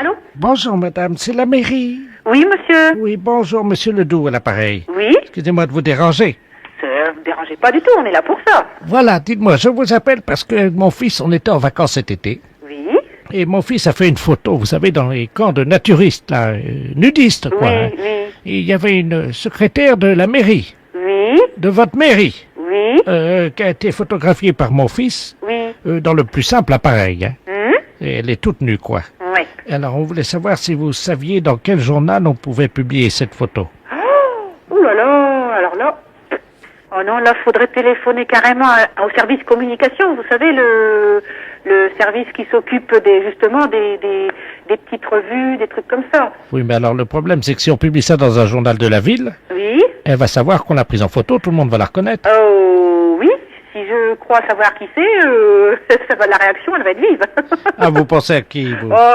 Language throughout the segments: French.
Allô? Bonjour madame, c'est la mairie. Oui, monsieur. Oui, bonjour monsieur Ledoux à l'appareil. Oui? Excusez-moi de vous déranger. Ça vous dérangez pas du tout, on est là pour ça. Voilà, dites-moi, je vous appelle parce que mon fils, on était en vacances cet été. Oui? Et mon fils a fait une photo, vous savez, dans les camps de naturistes, là, nudistes, quoi. hein. Oui, Et il y avait une secrétaire de la mairie, oui, de votre mairie, oui, qui a été photographiée par mon fils, oui. dans le plus simple appareil. Hein. Hum? Et elle est toute nue, quoi. Oui. Alors, on voulait savoir si vous saviez dans quel journal on pouvait publier cette photo. Ouh là là, alors là... Oh non, là, faudrait téléphoner carrément au service communication, vous savez, le service qui s'occupe justement des petites revues, des trucs comme ça. Oui, mais alors le problème, c'est que si on publie ça dans un journal de la ville, Oui? elle va savoir qu'on l'a prise en photo, tout le monde va la reconnaître. Oh, oui, si je crois savoir qui c'est, ça va, la réaction, elle va être vive. Ah, vous pensez à qui, vous? Oh,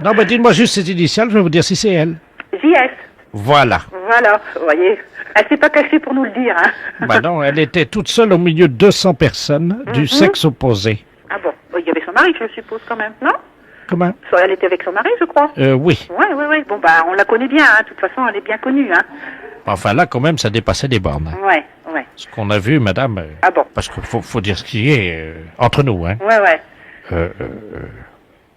Non, mais dites-moi juste ses initiales, je vais vous dire si c'est elle. JS. Voilà. Voilà, vous voyez. Elle s'est pas cachée pour nous le dire, hein. Bah non, elle était toute seule au milieu de 200 personnes du sexe opposé. Ah bon, il y avait son mari, je suppose, quand même, non? Comment? Elle était avec son mari, je crois. Oui. Ouais. Bon, bah, on la connaît bien, hein. De toute façon, elle est bien connue, hein. Enfin, là, quand même, ça dépassait les bornes. hein. Ouais. Ce qu'on a vu, madame... Ah bon? Parce qu'il faut dire ce qui est entre nous, hein. Ouais.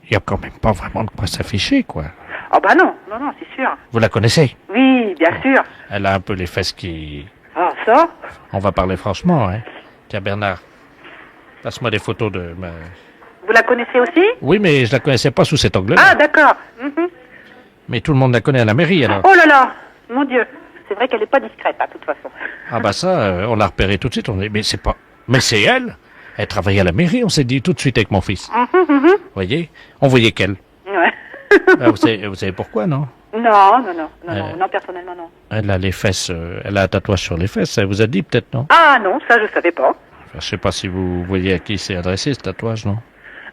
Il y a quand même pas vraiment de quoi s'afficher, quoi. Ah bah non, c'est sûr. Vous la connaissez? Oui, bien sûr. Elle a un peu les fesses qui... Ah, ça? On va parler franchement, hein. Tiens, Bernard, passe-moi des photos de... Vous la connaissez aussi? Oui, mais je la connaissais pas sous cet angle-là. Ah, d'accord. Mhm. Mais tout le monde la connaît à la mairie, alors. Oh là là, mon Dieu. C'est vrai qu'elle est pas discrète, hein, de toute façon. Ah bah ça, on l'a repéré tout de suite. On dit, mais c'est pas... Mais c'est elle. Elle travaillait à la mairie, on s'est dit tout de suite avec mon fils. Vous voyez? On voyait qu'elle. Ouais. Ah, vous savez pourquoi, non? Non, personnellement, non. Elle a les fesses... elle a un tatouage sur les fesses, elle vous a dit peut-être, non? Ah non, ça, je savais pas. Enfin, je sais pas si vous voyez à qui c'est adressé, ce tatouage, non?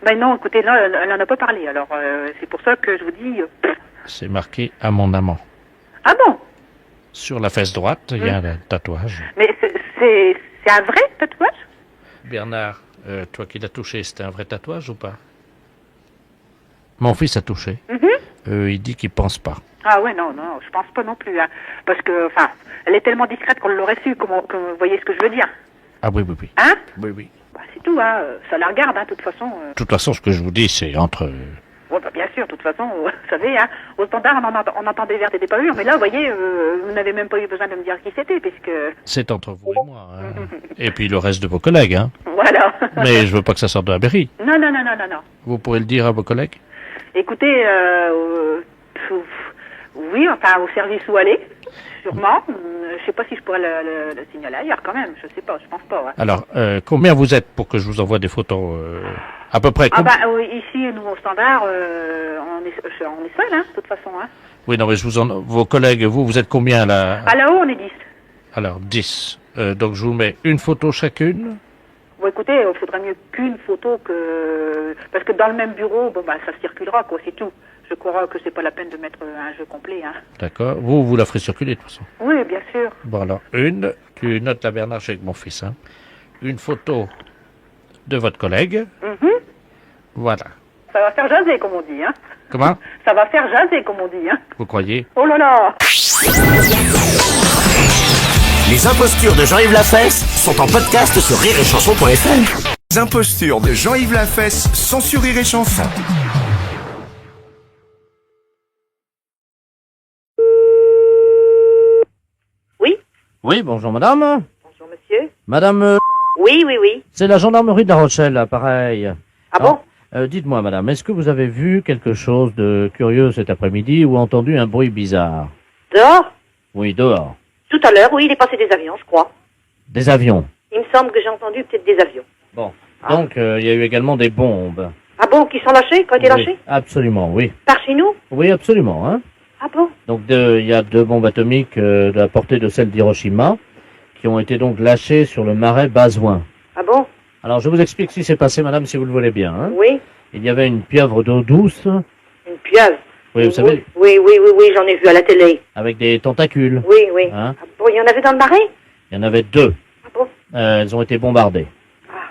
Ben non, écoutez, là, elle en a pas parlé, alors c'est pour ça que je vous dis... C'est marqué « à mon amant Ah bon? ». Sur la fesse droite, il y a un tatouage. Mais c'est un vrai tatouage? Bernard, toi qui l'as touché, c'était un vrai tatouage ou pas? Mon fils a touché. Il dit qu'il pense pas. Ah ouais, non, je pense pas non plus, hein. Parce que, enfin, elle est tellement discrète qu'on l'aurait su, vous voyez ce que je veux dire? Ah oui. Hein? Oui. Bah, c'est tout, hein, ça la regarde, hein, de toute façon. De toute façon, ce que je vous dis, c'est entre... Ouais, bah, bien sûr, de toute façon, vous savez, hein, au standard, on entend des vertes et des pas mûres, mais là, vous voyez, vous n'avez même pas eu besoin de me dire qui c'était, puisque... C'est entre vous et moi. hein. Et puis le reste de vos collègues. Hein. Voilà. Mais je veux pas que ça sorte de la mairie. Non. Vous pourrez le dire à vos collègues? Écoutez, oui, enfin, au service où aller, sûrement. Je sais pas si je pourrais le signaler ailleurs, quand même, je sais pas, je pense pas, ouais. Alors, combien vous êtes pour que je vous envoie des photos à peu près? Ah bah, oui, ici, nous, au standard, on est seul, hein, de toute façon, hein. Oui, non, mais vos collègues, vous êtes combien là? À là-haut, on est 10. Alors, 10. Donc, je vous mets une photo chacune. Bon, écoutez, il faudrait mieux qu'une photo que... Parce que dans le même bureau, bon, bah, ça circulera, quoi, c'est tout. Je crois que c'est pas la peine de mettre un jeu complet, hein. D'accord. Vous la ferez circuler, de toute façon. Oui, bien sûr. Bon, alors, tu notes la Bernard, je suis avec mon fils, hein. Une photo de votre collègue. Voilà. Ça va faire jaser, comme on dit, hein. Comment? Ça va faire jaser, comme on dit, hein. Vous croyez? Oh là là! Les impostures de Jean-Yves Lafesse sont en podcast sur rireetchanson.fr. Les impostures de Jean-Yves Lafesse sont sur Rire et Chanson. Oui? Oui, bonjour madame. Bonjour, monsieur. Madame, Oui. c'est la gendarmerie de La Rochelle, là, pareil. Ah bon? Dites-moi madame, est-ce que vous avez vu quelque chose de curieux cet après-midi ou entendu un bruit bizarre? Dehors? Oui, dehors. Tout à l'heure, oui, il est passé des avions, je crois. Des avions. Il me semble que j'ai entendu peut-être des avions. Bon. Donc, il y a eu également des bombes. Ah bon, qui sont lâchés, qui ont été lâchés? Oui, absolument, oui. Par chez nous? Oui, absolument, hein. Ah bon? Donc, il y a 2 bombes atomiques de la portée de celle d'Hiroshima qui ont été donc lâchées sur le marais Bazouin. Ah bon? Alors, je vous explique ce qui s'est passé, madame, si vous le voulez bien. Hein. Oui. Il y avait une pieuvre d'eau douce, Une pieuvre? oui, vous savez, Oui, j'en ai vu à la télé. avec des tentacules. Oui. Hein. Ah bon, il y en avait dans le marais? Il y en avait 2. Ah bon? Elles ont été bombardées. Ah.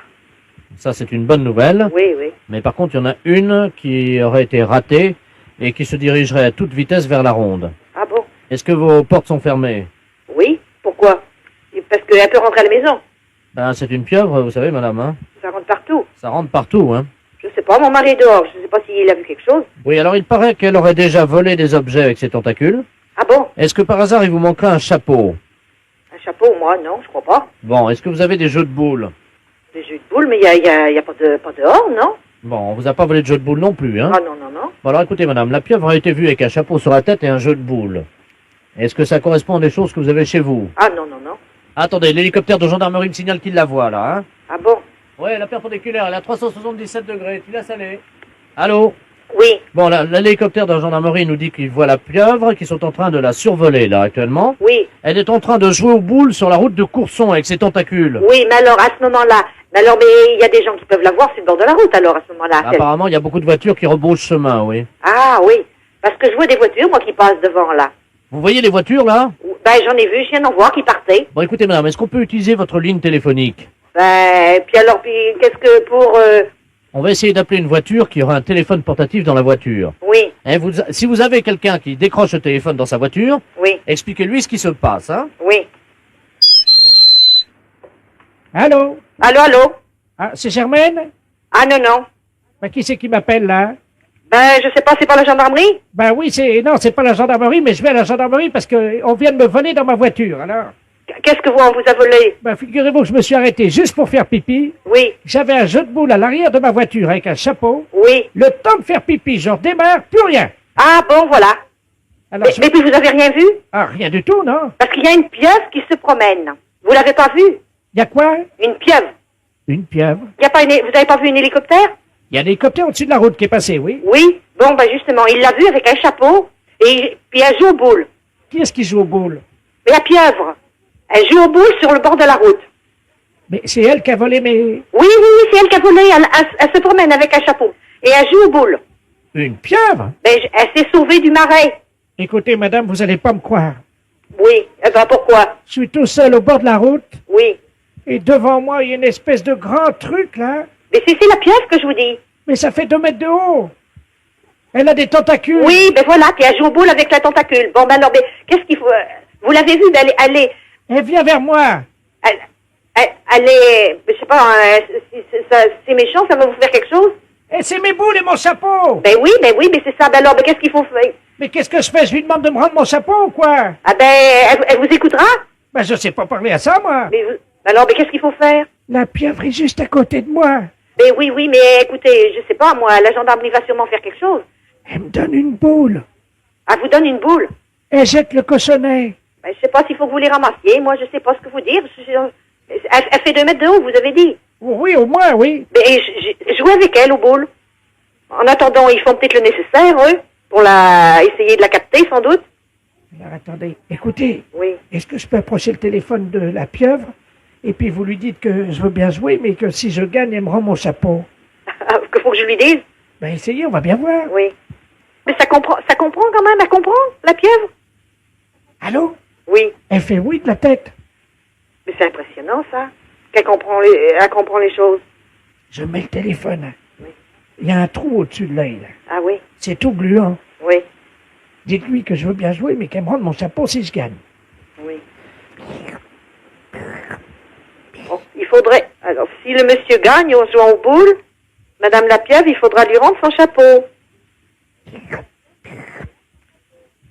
Ça, c'est une bonne nouvelle. Oui. Mais par contre, il y en a une qui aurait été ratée et qui se dirigerait à toute vitesse vers la ronde. Ah bon? Est-ce que vos portes sont fermées? Oui. Pourquoi? Parce qu'elle peut rentrer à la maison. Ben, c'est une pieuvre, vous savez, madame, hein. Ça rentre partout. Ça rentre partout, hein. Je sais pas, mon mari est dehors. Je sais pas s'il a vu quelque chose. Oui, alors il paraît qu'elle aurait déjà volé des objets avec ses tentacules. Ah bon? Est-ce que par hasard il vous manquerait un chapeau? Un chapeau, moi, non, je crois pas. Bon, est-ce que vous avez des jeux de boules? Des jeux de boules, mais y a pas dehors, non? Bon, on vous a pas volé de jeux de boules non plus, hein. Ah non, non, non. Bon, alors écoutez, madame, la pieuvre a été vue avec un chapeau sur la tête et un jeu de boules. Est-ce que ça correspond à des choses que vous avez chez vous? Ah non, non, non. Attendez, l'hélicoptère de gendarmerie me signale qu'il la voit, là, hein. Ah bon? Ouais, la perpendiculaire, elle est à 377 degrés, tu laisses aller. Allô? Oui. Bon, l'hélicoptère de la gendarmerie nous dit qu'il voit la pieuvre, qu'ils sont en train de la survoler, là, actuellement. Oui. Elle est en train de jouer aux boules sur la route de Courson avec ses tentacules. Oui, mais alors, à ce moment-là, mais il y a des gens qui peuvent la voir sur le bord de la route, alors, à ce moment-là. Apparemment, il y a beaucoup de voitures qui rebroussent chemin, oui. Ah oui. Parce que je vois des voitures, moi, qui passent devant, là. Vous voyez les voitures, là? Ben, j'en ai vu, je viens d'en voir qui partaient. Bon, écoutez, madame, est-ce qu'on peut utiliser votre ligne téléphonique? Ben, puis qu'est-ce que pour... On va essayer d'appeler une voiture qui aura un téléphone portatif dans la voiture. Oui, Hein, si vous avez quelqu'un qui décroche le téléphone dans sa voiture, oui, expliquez-lui ce qui se passe, hein? oui. Allô? Allô, allô? Ah, c'est Germaine? Ah non, non. Ben, qui c'est qui m'appelle, là? Ben, je sais pas, c'est pas la gendarmerie? Ben oui, non, c'est pas la gendarmerie, mais je vais à la gendarmerie parce que on vient de me voler dans ma voiture, alors. Qu'est-ce que on vous a volé? Ben, figurez-vous que je me suis arrêté juste pour faire pipi. Oui, J'avais un jeu de boules à l'arrière de ma voiture avec un chapeau. oui. Le temps de faire pipi, je redémarre, plus rien. Ah bon, voilà. Alors, Et puis vous avez rien vu? Ah, rien du tout, non? Parce qu'il y a une pieuvre qui se promène. Vous l'avez pas vue? Y a quoi? Une pieuvre. Une pieuvre. Vous avez pas vu un hélicoptère? Y a un hélicoptère au-dessus de la route qui est passé, oui. Oui. Bon, ben justement, il l'a vue avec un chapeau, et puis elle joue aux boules. Qui est-ce qui joue aux boules? Mais la pieuvre, elle joue aux boules sur le bord de la route. Mais c'est elle qui a volé mes... Oui, oui, oui, c'est elle qui a volé. Elle se promène avec un chapeau. Et elle joue aux boules. Une pieuvre? Ben, elle s'est sauvée du marais. Écoutez, madame, vous allez pas me croire. Oui. Eh ben, pourquoi? Je suis tout seul au bord de la route, Oui. et devant moi, il y a une espèce de grand truc, là. Mais c'est la pieuvre que je vous dis. Mais ça fait 2 mètres de haut. Elle a des tentacules. Oui, ben voilà, puis elle joue aux boules avec la tentacule. Bon, ben alors, ben, qu'est-ce qu'il faut... Vous l'avez vue, ben, Elle vient vers moi. elle est... Je sais pas, hein, c'est méchant, ça va vous faire quelque chose? Et c'est mes boules et mon chapeau. Ben oui, mais c'est ça. Ben alors, ben qu'est-ce qu'il faut faire? Mais qu'est-ce que je fais? Je lui demande de me rendre mon chapeau ou quoi? Ah ben, elle vous écoutera? Ben, je sais pas parler à ça, moi. Mais alors, ben qu'est-ce qu'il faut faire? La pieuvre est juste à côté de moi. Ben oui, mais écoutez, je sais pas, moi, la gendarmerie va sûrement faire quelque chose. Elle me donne une boule. Elle vous donne une boule. Elle jette le cochonnet. Ben, je sais pas s'il faut que vous les ramassiez. Moi, je sais pas ce que vous dire. Elle fait 2 mètres de haut, vous avez dit. Oui, au moins, oui. Ben, jouez avec elle aux boules. En attendant, ils font peut-être le nécessaire, eux, pour essayer de la capter, sans doute. Alors, attendez. Écoutez, Oui. est-ce que je peux approcher le téléphone de la pieuvre? Et puis vous lui dites que je veux bien jouer, mais que si je gagne, elle me rend mon chapeau. Que faut que je lui dise? Ben, essayez, on va bien voir. Oui. Mais ça comprend quand même, elle comprend, la pieuvre? Allô? Oui. Elle fait oui de la tête. Mais c'est impressionnant, ça. Elle comprend les choses. Je mets le téléphone. Oui. Il y a un trou au-dessus de l'œil, là. Ah oui, C'est tout gluant. oui, Dites-lui que je veux bien jouer, mais qu'elle me rende mon chapeau si je gagne. oui. Bon, il faudrait... Alors, si le monsieur gagne en jouant aux boules, Madame la pieuvre, il faudra lui rendre son chapeau.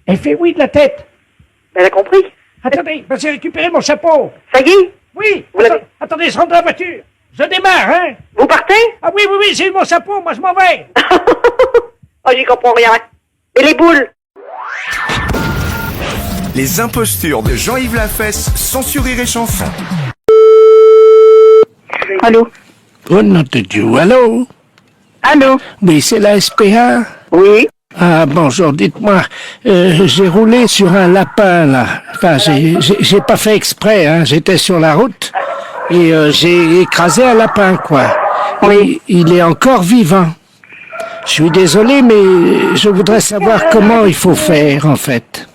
Elle fait oui de la tête. Elle a compris. Attendez, j'ai récupéré mon chapeau. Ça y est? Oui, Vous l'avez- attendez, je rentre dans la voiture. Je démarre, hein? Vous partez? Ah oui, j'ai eu mon chapeau, moi je m'en vais. Oh, j'y comprends rien. Et les boules? Les impostures de Jean-Yves Lafesse, sans sur Rire et Chanson. Allô? Oh, nom de Dieu, allô? Allô? Oui, c'est la SPA? Oui? Ah, bonjour, dites-moi, j'ai roulé sur un lapin, là. Enfin, j'ai pas fait exprès, hein, j'étais sur la route, et j'ai écrasé un lapin, quoi. Oui. Et il est encore vivant. Je suis désolé, mais je voudrais savoir comment il faut faire, en fait.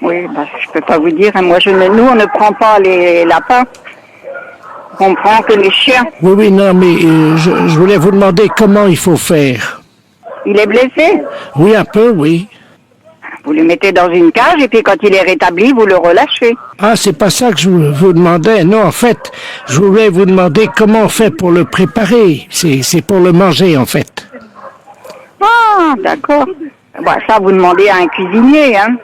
Oui, bah, je peux pas vous dire. Hein. Moi, nous, on ne prend pas les lapins. On prend que les chiens. Oui, non, mais je voulais vous demander comment il faut faire. Il est blessé? Oui, un peu, oui. Vous le mettez dans une cage et puis quand il est rétabli, vous le relâchez. Ah, c'est pas ça que je vous demandais. Non, en fait, je voulais vous demander comment on fait pour le préparer. C'est pour le manger, en fait. Ah, d'accord. Bon, ça, vous demandez à un cuisinier, hein.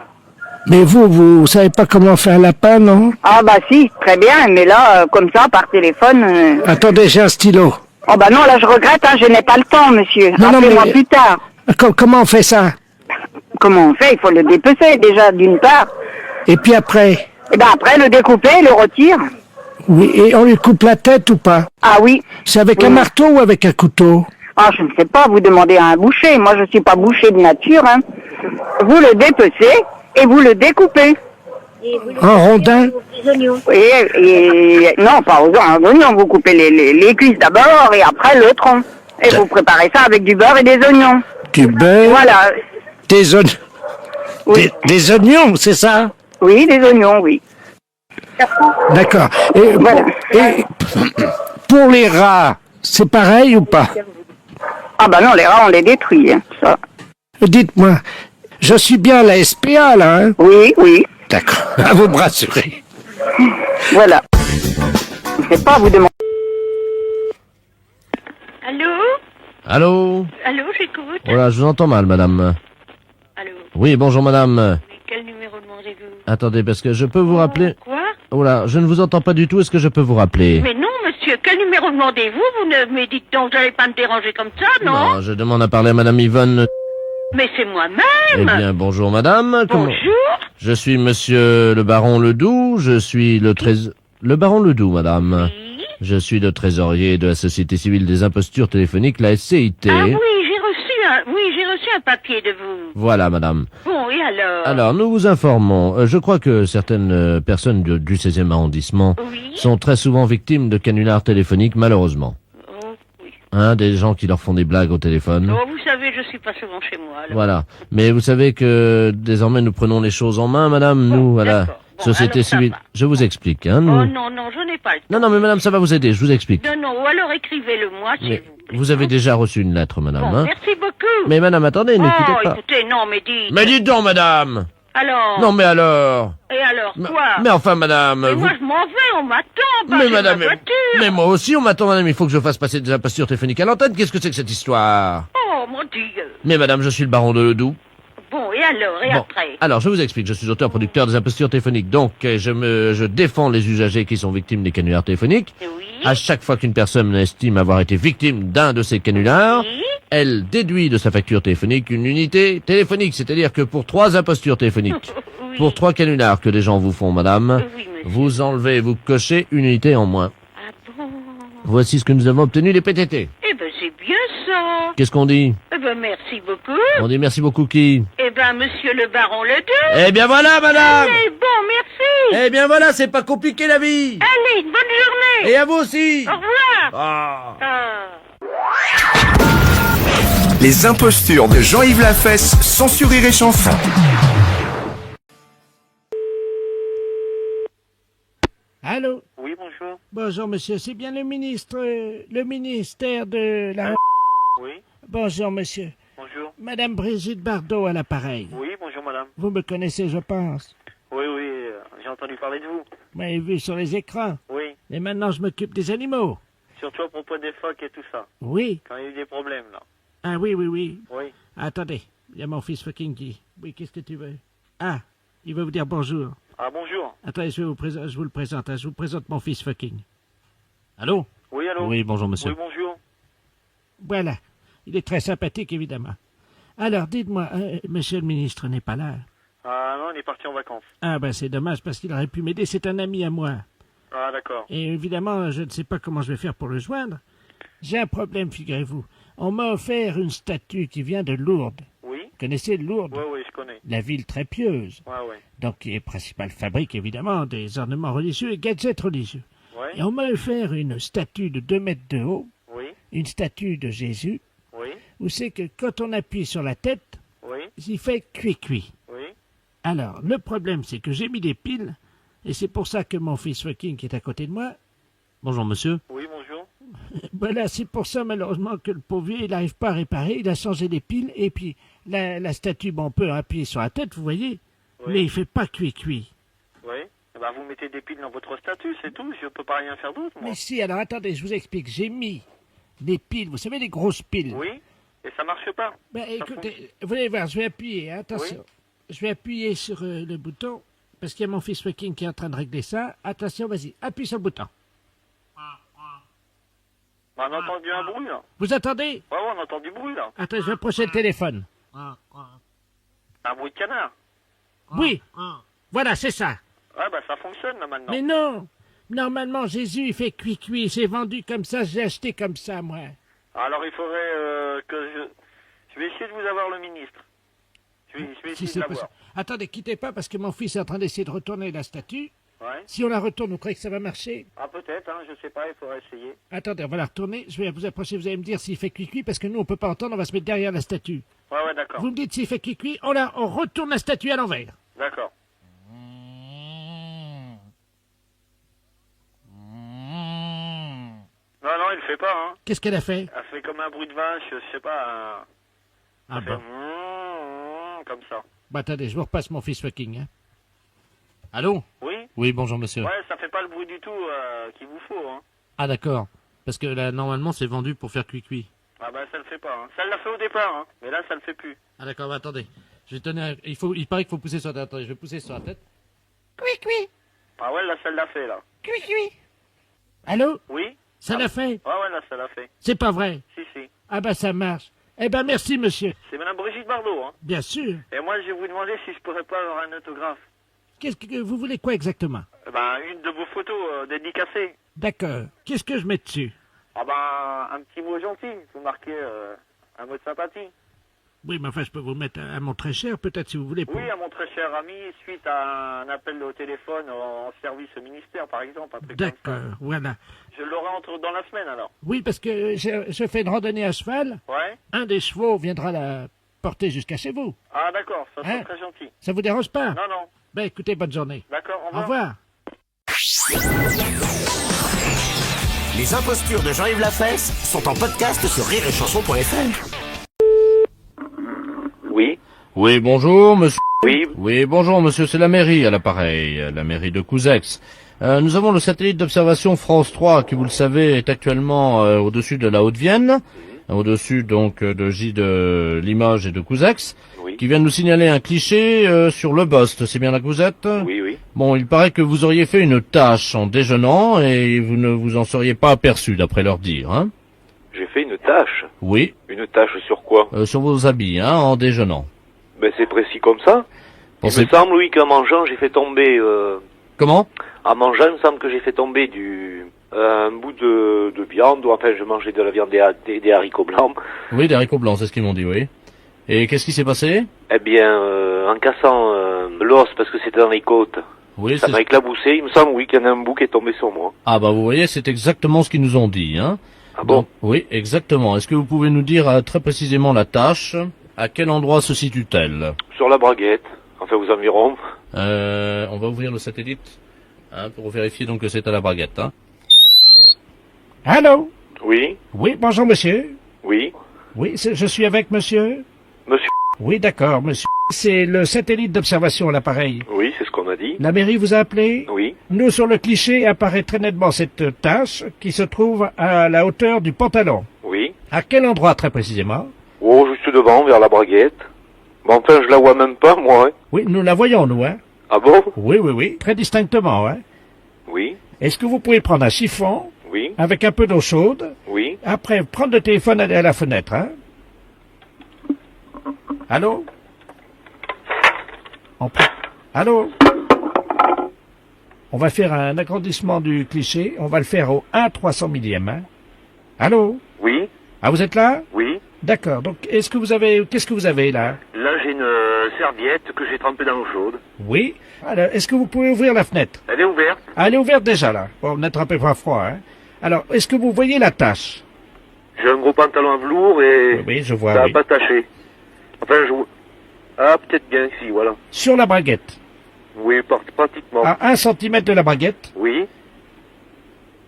Mais vous savez pas comment faire un lapin, non? Ah bah si, très bien, mais là, comme ça, par téléphone... Attendez, j'ai un stylo. Oh bah non, là je regrette, hein, je n'ai pas le temps, monsieur. Non, Appelez-moi mais- plus tard. Comment on fait ça? Comment on fait? Il faut le dépecer déjà, d'une part. Et puis après? Et ben après, le découper, le retire. Oui, et on lui coupe la tête ou pas? Ah oui. C'est avec Oui. un marteau ou avec un couteau? Ah, je ne sais pas, vous demandez à un boucher. Moi, je suis pas boucher de nature, hein. Vous le dépecez et vous le découpez. En rondins? Oui, et non, pas aux oignons. Vous coupez les cuisses d'abord et après le tronc. Et vous préparez ça avec du beurre et des oignons. Du beurre? Voilà. Des oignons? Oui. Des oignons, c'est ça? Oui, des oignons, oui. D'accord. Et, Voilà. et pour les rats, c'est pareil ou pas? Ah bah non, les rats, on les détruit, hein, ça. Dites-moi, je suis bien à la SPA, là, hein? Oui, oui. D'accord. À vous me rassurer. Voilà. Je ne sais pas, vous demandez... Allô? Allô? Allô, j'écoute. Voilà, je vous entends mal, madame. Allô? Oui, bonjour, madame. Oui, quel numéro demandez-vous? Attendez, parce que je peux vous rappeler... Quoi? Oh là, je ne vous entends pas du tout, est-ce que je peux vous rappeler? Mais non, monsieur, quel numéro demandez-vous? Vous ne me dites donc, vous n'allez pas me déranger comme ça, non? Non, je demande à parler à madame Yvonne. Mais c'est Eh moi-même. bien, bonjour, madame. Bonjour. Je suis monsieur le baron Ledoux, je suis le Le baron Ledoux, madame. Oui. Je suis le trésorier de la Société Civile des Impostures Téléphoniques, la SCIT. Ah oui, j'ai reçu un papier de vous. Voilà, madame. Bon, et alors? Alors, nous vous informons. Je crois que certaines personnes du 16e arrondissement Oui. sont très souvent victimes de canulars téléphoniques, malheureusement. Oh, oui. Hein, des gens qui leur font des blagues au téléphone. Oh, vous savez, je suis pas souvent chez moi, alors. Voilà. Mais vous savez que désormais nous prenons les choses en main, madame. Nous, à la d'accord. Bon, Société alors ça Civile. va. Je vous explique, hein. Nous... Oh non, non, je n'ai pas le temps. Non, mais madame, ça va vous aider. Je vous explique. Non, non, ou alors écrivez-le-moi, s'il Mais vous plaît. vous avez déjà reçu une lettre, madame. Bon, Hein. merci beaucoup. Mais madame, attendez, oh, n'écoutez pas. écoutez, non, mais dites. Mais dites donc, madame. Alors. Non, mais alors. Et alors, quoi? Mais enfin, madame. Mais vous- moi, je m'en vais, on m'attend. Bah, Mais j'ai madame, ma voiture. mais moi aussi on m'attend, madame, il faut que je fasse passer des impostures téléphoniques à l'antenne. Qu'est-ce que c'est que cette histoire? Oh, mon Dieu. Mais madame, je suis le baron de Ledoux. Bon, et alors, et Bon, après? alors je vous explique, je suis auteur-producteur des impostures téléphoniques, donc je défends les usagers qui sont victimes des canulars téléphoniques. Oui. À chaque fois qu'une personne estime avoir été victime d'un de ces canulars, Oui. elle déduit de sa facture téléphonique une unité téléphonique, c'est-à-dire que pour 3 impostures téléphoniques, Oui. pour 3 canulars que les gens vous font, madame, Oui, monsieur. vous enlevez, vous cochez une unité en moins. Ah bon? Voici ce que nous avons obtenu les PTT. Eh ben, c'est bien ça. Qu'est-ce qu'on dit? Eh ben, merci beaucoup. On dit merci beaucoup qui? Eh ben, monsieur le baron Ledoux. Eh bien voilà, madame! Allez, bon, merci. Eh bien voilà, c'est pas compliqué la vie! Allez, bonne journée. Et à vous aussi! Au revoir. Ah. Ah. Les impostures de Jean-Yves Lafesse, sans Rire et Chanson. Allô? Oui, bonjour. Bonjour, monsieur. C'est bien le ministère de la... Oui, Bonjour, monsieur. bonjour. Madame Brigitte Bardot à l'appareil. Oui, bonjour madame. Vous me connaissez, je pense. Oui, oui, j'ai entendu parler de vous. Vous m'avez vu sur les écrans. Oui, Et maintenant, je m'occupe des animaux. surtout à propos des phoques et tout ça. Oui. Quand il y a eu des problèmes, là. Ah oui, oui, oui. Oui. Attendez. Il y a mon fils fucking qui... Oui, qu'est-ce que tu veux? Ah, il veut vous dire bonjour. Ah, bonjour. Attendez, je vous le présente. Hein. Je vous présente mon fils fucking. Allô? Oui, allô? Oui, bonjour monsieur. Oui, bonjour. Voilà. Il est très sympathique, évidemment. Alors, dites-moi, monsieur le ministre n'est pas là. Ah non, il est parti en vacances. Ah ben c'est dommage parce qu'il aurait pu m'aider, c'est un ami à moi. Ah, d'accord. Et évidemment, je ne sais pas comment je vais faire pour le joindre. J'ai un problème, figurez-vous. On m'a offert une statue qui vient de Lourdes. Oui? Vous connaissez Lourdes? Oui, oui, je connais. La ville très pieuse. Ouais, ouais. Donc qui est principale fabrique, évidemment, des ornements religieux et gadgets religieux. Ouais? Et on m'a offert une statue de 2 mètres de haut, Oui? une statue de Jésus, Oui? où c'est que quand on appuie sur la tête, Oui? il fait cuit-cuit. Oui? Alors, le problème, c'est que j'ai mis des piles, et c'est pour ça que mon fils fucking qui est à côté de moi, Bonjour monsieur. Oui, bonjour. Voilà, c'est pour ça malheureusement que le pauvre vieux, il n'arrive pas à réparer, il a changé les piles, et puis la statue, bon, on peut appuyer sur la tête, vous voyez, Oui. mais il fait pas cuit-cuit. Oui. Eh ben, vous mettez des piles dans votre statut, c'est tout. Je peux pas rien faire d'autre, moi. Mais si, alors attendez, je vous explique, j'ai mis des piles, vous savez, les grosses piles. Oui. Et ça marche pas. Ben, écoutez, vous allez voir, je vais appuyer, hein, attention. Je vais appuyer sur le bouton, parce qu'il y a mon fils fucking qui est en train de régler ça. Attention, vas-y, appuie sur le bouton. On a entendu un bruit, là. Vous entendez? Ouais, on entend du bruit, là. Attends, je vais approcher le téléphone. Un bruit de canard. Oui, voilà, c'est ça. Ouais, bah ça fonctionne, là, maintenant. Mais non, normalement, Jésus, il fait cuit-cuit, c'est vendu comme ça, j'ai acheté comme ça, moi. Alors, il faudrait que je vais essayer de vous avoir le ministre. Je vais Si essayer de c'est l'avoir. possible. Attendez, quittez pas, parce que mon fils est en train d'essayer de retourner la statue. Ouais. Si on la retourne, vous croyez que ça va marcher? Ah, peut-être, hein, je sais pas, il faudrait essayer. Attendez, on va la retourner, je vais vous approcher, vous allez me dire s'il fait cuit-cuit, parce que nous, on peut pas entendre, on va se mettre derrière la statue. Ouais, d'accord. Vous me dites s'il fait cuit-cuit, on retourne la statue à l'envers. D'accord. Non, il le fait pas, hein. Qu'est-ce qu'elle a fait? Elle fait comme un bruit de vache, je sais pas. Ah Elle fait bon. comme ça. Bah attendez, je vous repasse mon fils fucking, hein. Allô? Oui. Oui, bonjour monsieur. Ouais, ça fait pas le bruit du tout qu'il vous faut, hein. Ah d'accord. Parce que là, normalement, c'est vendu pour faire cuit-cuit. Ah bah ça le fait pas, hein. Ça l'a fait au départ, hein. Mais là, ça le fait plus. Ah d'accord, bah, attendez. Je vais tenir... Il paraît qu'il faut pousser sur la tête. Attendez, je vais pousser sur la tête. Ah ouais, là, ça l'a fait, là. Allô? Oui. Ça l'a fait? Ouais, là, ça l'a fait. C'est pas vrai? Si, si. Ah bah ça marche. Eh ben merci monsieur. C'est Madame Brigitte Bardot, hein. Bien sûr. Et moi, je vais vous demander si je pourrais pas avoir un autographe. Qu'est-ce que vous voulez quoi exactement? Ben, une de vos photos dédicacées. D'accord. Qu'est-ce que je mets dessus? Ah ben, un petit mot gentil. Vous marquez un mot de sympathie. Oui, mais enfin je peux vous mettre un mot très cher peut-être si vous voulez. Oui, à mon très cher ami, suite à un appel au téléphone en service au ministère, par exemple. Un truc comme ça. D'accord, voilà. Je l'aurai dans la semaine, alors. Oui, parce que je fais une randonnée à cheval. Ouais. Un des chevaux viendra la porter jusqu'à chez vous. Ah d'accord, ça Hein? c'est très gentil. Ça vous dérange pas? Non, non. Ben écoutez, bonne journée. D'accord, Au revoir. Les impostures de Jean-Yves Lafesse sont en podcast sur rireetchanson.fr. Oui. Oui, bonjour monsieur. Oui. Oui, bonjour monsieur, c'est la mairie à l'appareil, la mairie de Couzex. Nous avons le satellite d'observation France 3 qui, vous le savez, est actuellement au-dessus de la Haute-Vienne, au-dessus donc de Limoges et de Couzex, Oui. qui vient de nous signaler un cliché sur le Bost. C'est bien là que vous êtes? Oui, oui. Bon, il paraît que vous auriez fait une tâche en déjeunant et vous ne vous en seriez pas aperçu, d'après leur dire, hein? J'ai fait une tâche. Oui, Une tâche sur quoi? sur vos habits, hein, en déjeunant. Ben c'est précis comme ça. Pensez- Il me semble, oui, qu'en mangeant, j'ai fait tomber... Comment? En mangeant, il me semble que j'ai fait tomber un bout de viande, ou enfin, je mangeais de la viande des haricots blancs. Oui, des haricots blancs, c'est ce qu'ils m'ont dit, oui. Et qu'est-ce qui s'est passé? Eh bien, en cassant l'os, parce que c'était dans les côtes, Oui, ça c'est... m'a éclaboussé. Il me semble, oui, qu'il y en a un bout qui est tombé sur moi. Ah bah vous voyez, c'est exactement ce qu'ils nous ont dit, hein. Ah bon? Donc, oui, exactement. Est-ce que vous pouvez nous dire très précisément la tâche? À quel endroit se situe-t-elle? Sur la braguette, enfin aux environs. On va ouvrir le satellite, hein, pour vérifier donc que c'est à la braguette, hein. Allô? Oui, Oui, bonjour monsieur. oui. Oui, je suis avec monsieur. Monsieur, Oui, d'accord, monsieur. C'est le satellite d'observation à l'appareil. oui, c'est ce qu'on a dit. La mairie vous a appelé? Oui, Nous, sur le cliché, apparaît très nettement cette tache qui se trouve à la hauteur du pantalon. oui. À quel endroit, très précisément? Oh, juste devant, vers la braguette. Mais enfin, je la vois même pas, moi, hein. Oui, nous la voyons, nous, hein? Ah bon? Oui, oui, oui. Très distinctement, hein? Oui, Est-ce que vous pouvez prendre un chiffon oui, avec un peu d'eau chaude? oui. Après, prendre le téléphone, aller à la fenêtre, hein? Allô? Allô? On va faire un agrandissement du cliché. On va le faire au 1/300 millième, hein? Allô? Oui, Ah, vous êtes là? oui. D'accord. Donc, qu'est-ce que vous avez là? Là, j'ai une serviette que j'ai trempée dans l'eau chaude. Oui. Alors, est-ce que vous pouvez ouvrir la fenêtre? Elle est ouverte. Ah, elle est ouverte déjà, là. Bon, n'attrapez pas froid, hein. Alors, est-ce que vous voyez la tache? J'ai un gros pantalon à velours et Oui, je vois, ça n'a oui. pas taché. Enfin, Ah, peut-être bien ici, voilà. Sur la braguette. Oui, pratiquement. À 1 centimètre de la braguette. Oui,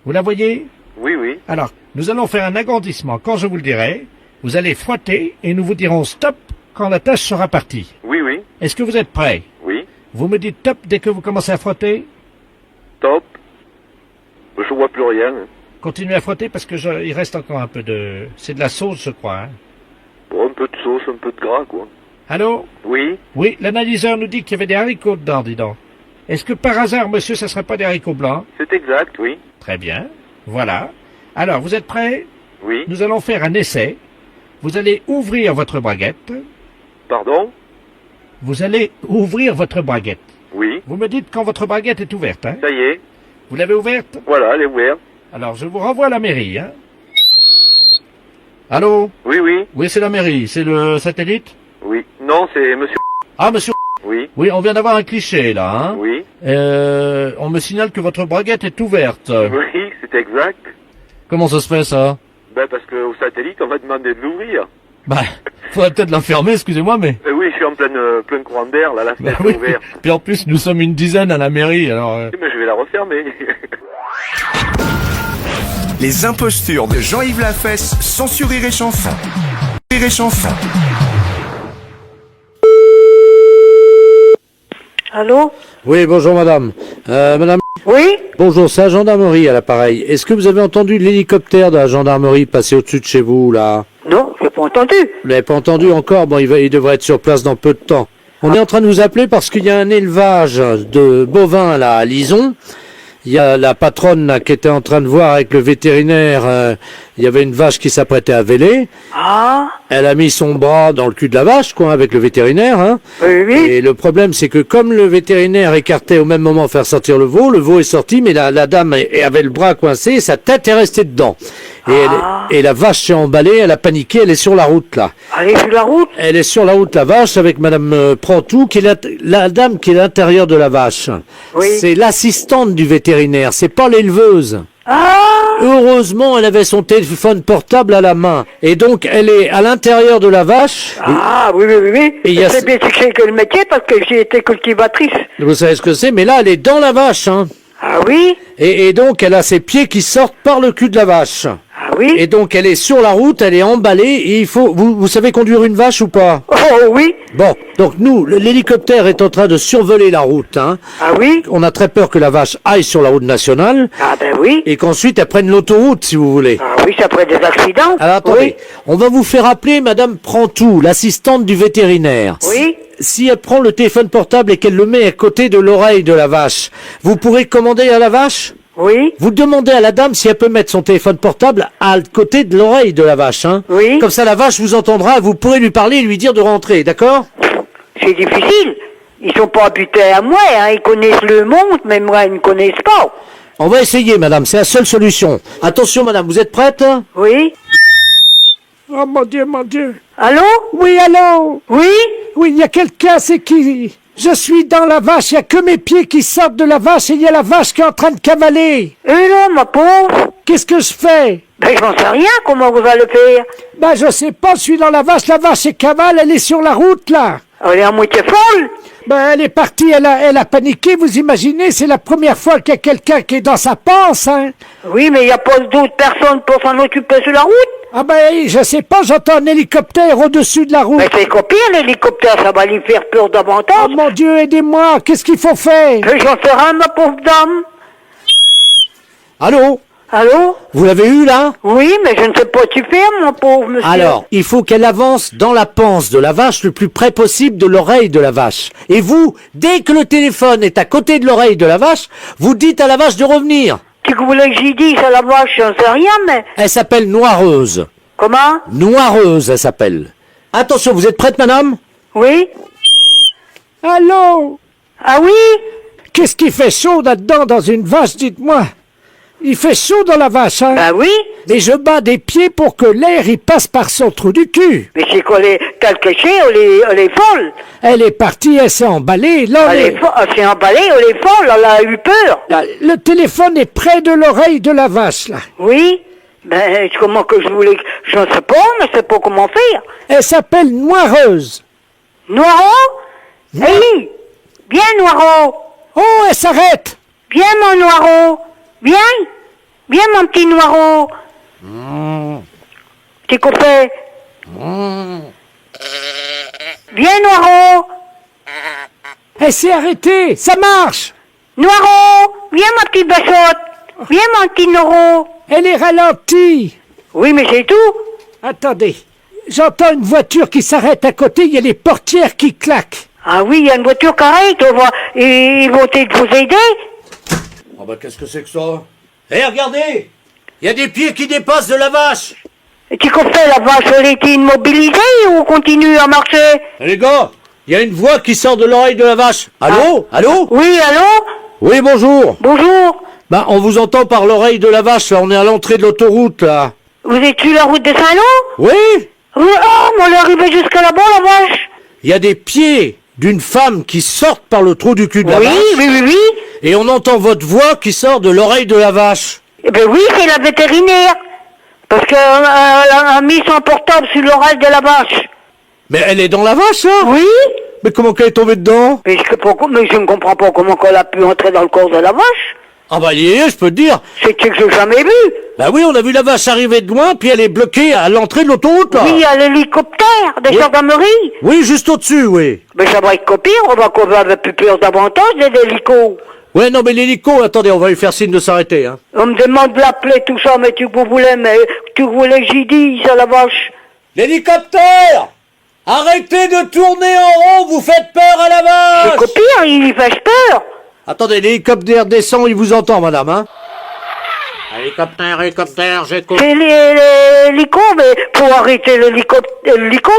Vous la voyez? Oui, oui. Alors, nous allons faire un agrandissement. Quand je vous le dirai, vous allez frotter et nous vous dirons stop quand la tâche sera partie. Oui, oui. Est-ce que vous êtes prêts? Oui. Vous me dites top dès que vous commencez à frotter? Top. Je vois plus rien. Continuez à frotter parce que il reste encore un peu de... C'est de la sauce, je crois. Hein. Bon, un peu de sauce, un peu de gras, quoi. Allô? Oui. Oui, l'analyseur nous dit qu'il y avait des haricots dedans, dis donc. Est-ce que par hasard, monsieur, ça serait pas des haricots blancs? C'est exact, oui. Très bien. Voilà. Alors, vous êtes prêts? Oui. Nous allons faire un essai. Vous allez ouvrir votre braguette. Pardon? Vous allez ouvrir votre braguette. Oui. Vous me dites quand votre braguette est ouverte, hein? Ça y est. Vous l'avez ouverte? Voilà, elle est ouverte. Alors, je vous renvoie à la mairie, hein? Allô? Oui, oui. Oui, c'est la mairie. C'est le satellite? Oui. Non, c'est monsieur. Ah, monsieur. Oui. Oui, on vient d'avoir un cliché, là, hein? Oui. On me signale que votre braguette est ouverte. Oui, c'est exact. Comment ça se fait, ça? Ben, parce qu'au satellite, on va demander de l'ouvrir. Bah, faudrait peut-être la fermer, excusez-moi, mais... Oui, je suis en plein courant d'air, là, la Bah fenêtre oui. est ouverte. Puis en plus, nous sommes une dizaine à la mairie, alors... Mais je vais la refermer. Les impostures de Jean-Yves Lafesse sont sur Rire et Chanson. Rire et Chanson. Allô? Oui, bonjour madame. Madame, Oui? bonjour, c'est la gendarmerie à l'appareil. Est-ce que vous avez entendu l'hélicoptère de la gendarmerie passer au-dessus de chez vous, là? Non, j'ai pas entendu. Vous l'avez pas entendu encore? Bon, il devrait être sur place dans peu de temps. On est en train de vous appeler parce qu'il y a un élevage de bovins, là, à Lison. Il y a la patronne, là, qui était en train de voir avec le vétérinaire, il y avait une vache qui s'apprêtait à véler. Ah? Elle a mis son bras dans le cul de la vache, quoi, avec le vétérinaire, hein. Oui, oui. Et le problème, c'est que comme le vétérinaire écartait au même moment faire sortir le veau est sorti, mais la dame avait le bras coincé, et sa tête est restée dedans. Et la vache s'est emballée, elle a paniqué, elle est sur la route, là. Elle est sur la route? Elle est sur la route, la vache, avec madame Prantou, qui est la dame qui est à l'intérieur de la vache. Oui. C'est l'assistante du vétérinaire, c'est pas l'éleveuse. Ah! Heureusement, elle avait son téléphone portable à la main. Et donc, elle est à l'intérieur de la vache. Ah, oui, oui, oui, oui. Et il y a- C'est bien que c'est que le métier parce que j'ai été cultivatrice. Vous savez ce que c'est, mais là, elle est dans la vache, hein. Ah oui? Et donc, elle a ses pieds qui sortent par le cul de la vache. Ah oui? Et donc, elle est sur la route, elle est emballée, et il faut... Vous savez conduire une vache ou pas? Oh oui? Bon, donc nous, l'hélicoptère est en train de survoler la route, hein. Ah oui? On a très peur que la vache aille sur la route nationale, Ah ben oui. et qu'ensuite elle prenne l'autoroute, si vous voulez. Ah oui, ça pourrait être des accidents. Alors attendez, on va vous faire appeler Madame Prantou, l'assistante du vétérinaire. Oui? Si elle prend le téléphone portable et qu'elle le met à côté de l'oreille de la vache, vous pourrez commander à la vache? Oui? Vous demandez à la dame si elle peut mettre son téléphone portable à côté de l'oreille de la vache, hein. Oui. Comme ça la vache vous entendra, vous pourrez lui parler et lui dire de rentrer, d'accord? C'est difficile. Ils sont pas habités à moi, hein. Ils connaissent le monde, mais moi, ils ne connaissent pas. On va essayer, madame, c'est la seule solution. Attention, madame, vous êtes prête? Oui? Oh mon Dieu, mon Dieu. Allô? Oui, allô? Oui? Oui, il y a quelqu'un, c'est qui? Je suis dans la vache, il n'y a que mes pieds qui sortent de la vache et il y a la vache qui est en train de cavaler. Et là, ma pauvre? Qu'est-ce que je fais? Ben, j'en sais rien, comment vous allez faire? Ben, je sais pas, je suis dans la vache est cavale, elle est sur la route, là. Elle est à moitié folle? Ben, elle est partie, elle a paniqué, vous imaginez, c'est la première fois qu'il y a quelqu'un qui est dans sa panse, hein. Oui, mais il n'y a pas d'autres personnes pour s'en occuper sur la route? Ah ben, je sais pas, j'entends un hélicoptère au-dessus de la route. Mais c'est copier l'hélicoptère, ça va lui faire peur davantage. Oh mon Dieu, aidez-moi, qu'est-ce qu'il faut faire? Mais j'en sais rien, ma pauvre dame. Allô? Allô? Vous l'avez eu, là? Oui, mais je ne sais pas tu faire, mon pauvre monsieur. Alors, il faut qu'elle avance dans la panse de la vache le plus près possible de l'oreille de la vache. Et vous, dès que le téléphone est à côté de l'oreille de la vache, vous dites à la vache de revenir. Tu voulais que j'y dise à la vache, j'en sais rien, mais... Elle s'appelle Noireuse. Comment? Noireuse, elle s'appelle. Attention, vous êtes prête, madame? Oui? Allô? Ah oui? Qu'est-ce qui fait chaud là-dedans dans une vache, dites-moi? Il fait chaud dans la vache, hein? Ah oui? Mais je bats des pieds pour que l'air y passe par son trou du cul. Mais c'est qu'on est quelque chose, elle est folle. Elle est partie, elle s'est emballée. Là, Elle s'est emballée, elle est folle, elle a eu peur. là, le téléphone est près de l'oreille de la vache, là. Oui? Ben, comment que je voulais... Je ne sais pas, mais je sais pas comment faire. Elle s'appelle Noireuse. Noiro? Oui? Viens, Noiro. Oh, elle s'arrête. Viens, mon Noiro. Viens. Viens, mon petit Noiro. Petit copain. Viens, Noiro. Elle s'est arrêtée, ça marche. Noiro, viens, ma petite bachotte. Viens, mon petit Noiro. Elle est ralentie. Oui, mais c'est tout. Attendez, j'entends une voiture qui s'arrête à côté, il y a les portières qui claquent. Ah oui, il y a une voiture correcte, ils vont vous aider. Oh bah qu'est-ce que c'est que ça? Eh, regardez! Il y a des pieds qui dépassent de la vache! Tu comprends, la vache, elle était immobilisée ou continue à marcher? Eh, les gars, il y a une voix qui sort de l'oreille de la vache. Allô? Allô? Oui, allô? Oui, bonjour. Bonjour. Bah, on vous entend par l'oreille de la vache, là. On est à l'entrée de l'autoroute, là. Vous êtes sur la route de Saint-Lô? Oui? Oui, on est arrivé jusqu'à là-bas, la vache. Il y a des pieds d'une femme qui sortent par le trou du cul de la vache. Oui. Et on entend votre voix qui sort de l'oreille de la vache. Eh ben oui, c'est la vétérinaire. Parce qu'elle a mis son portable sur l'oreille de la vache. Mais elle est dans la vache, hein? Oui. Mais comment qu'elle est tombée dedans? Mais je ne comprends pas comment elle a pu entrer dans le corps de la vache. Ah bah, je peux te dire. C'est que je n'ai jamais vu. Bah oui, on a vu la vache arriver de loin, puis elle est bloquée à l'entrée de l'autoroute, là. Oui, il y a l'hélicoptère de gendarmerie. Oui, juste au-dessus, oui. Mais ça va être copié, on va avoir plus peur davantage des hélicos. Ouais, non, mais l'hélico, attendez, on va lui faire signe de s'arrêter, hein. On me demande de l'appeler, tout ça, mais tu voulais que j'y dise à la vache. L'hélicoptère! Arrêtez de tourner en rond, vous faites peur à la vache! C'est copié, il fait peur. Attendez, l'hélicoptère descend, il vous entend, madame, hein? Hélicoptère, j'écoute. C'est l'hélico, mais pour arrêter l'hélico,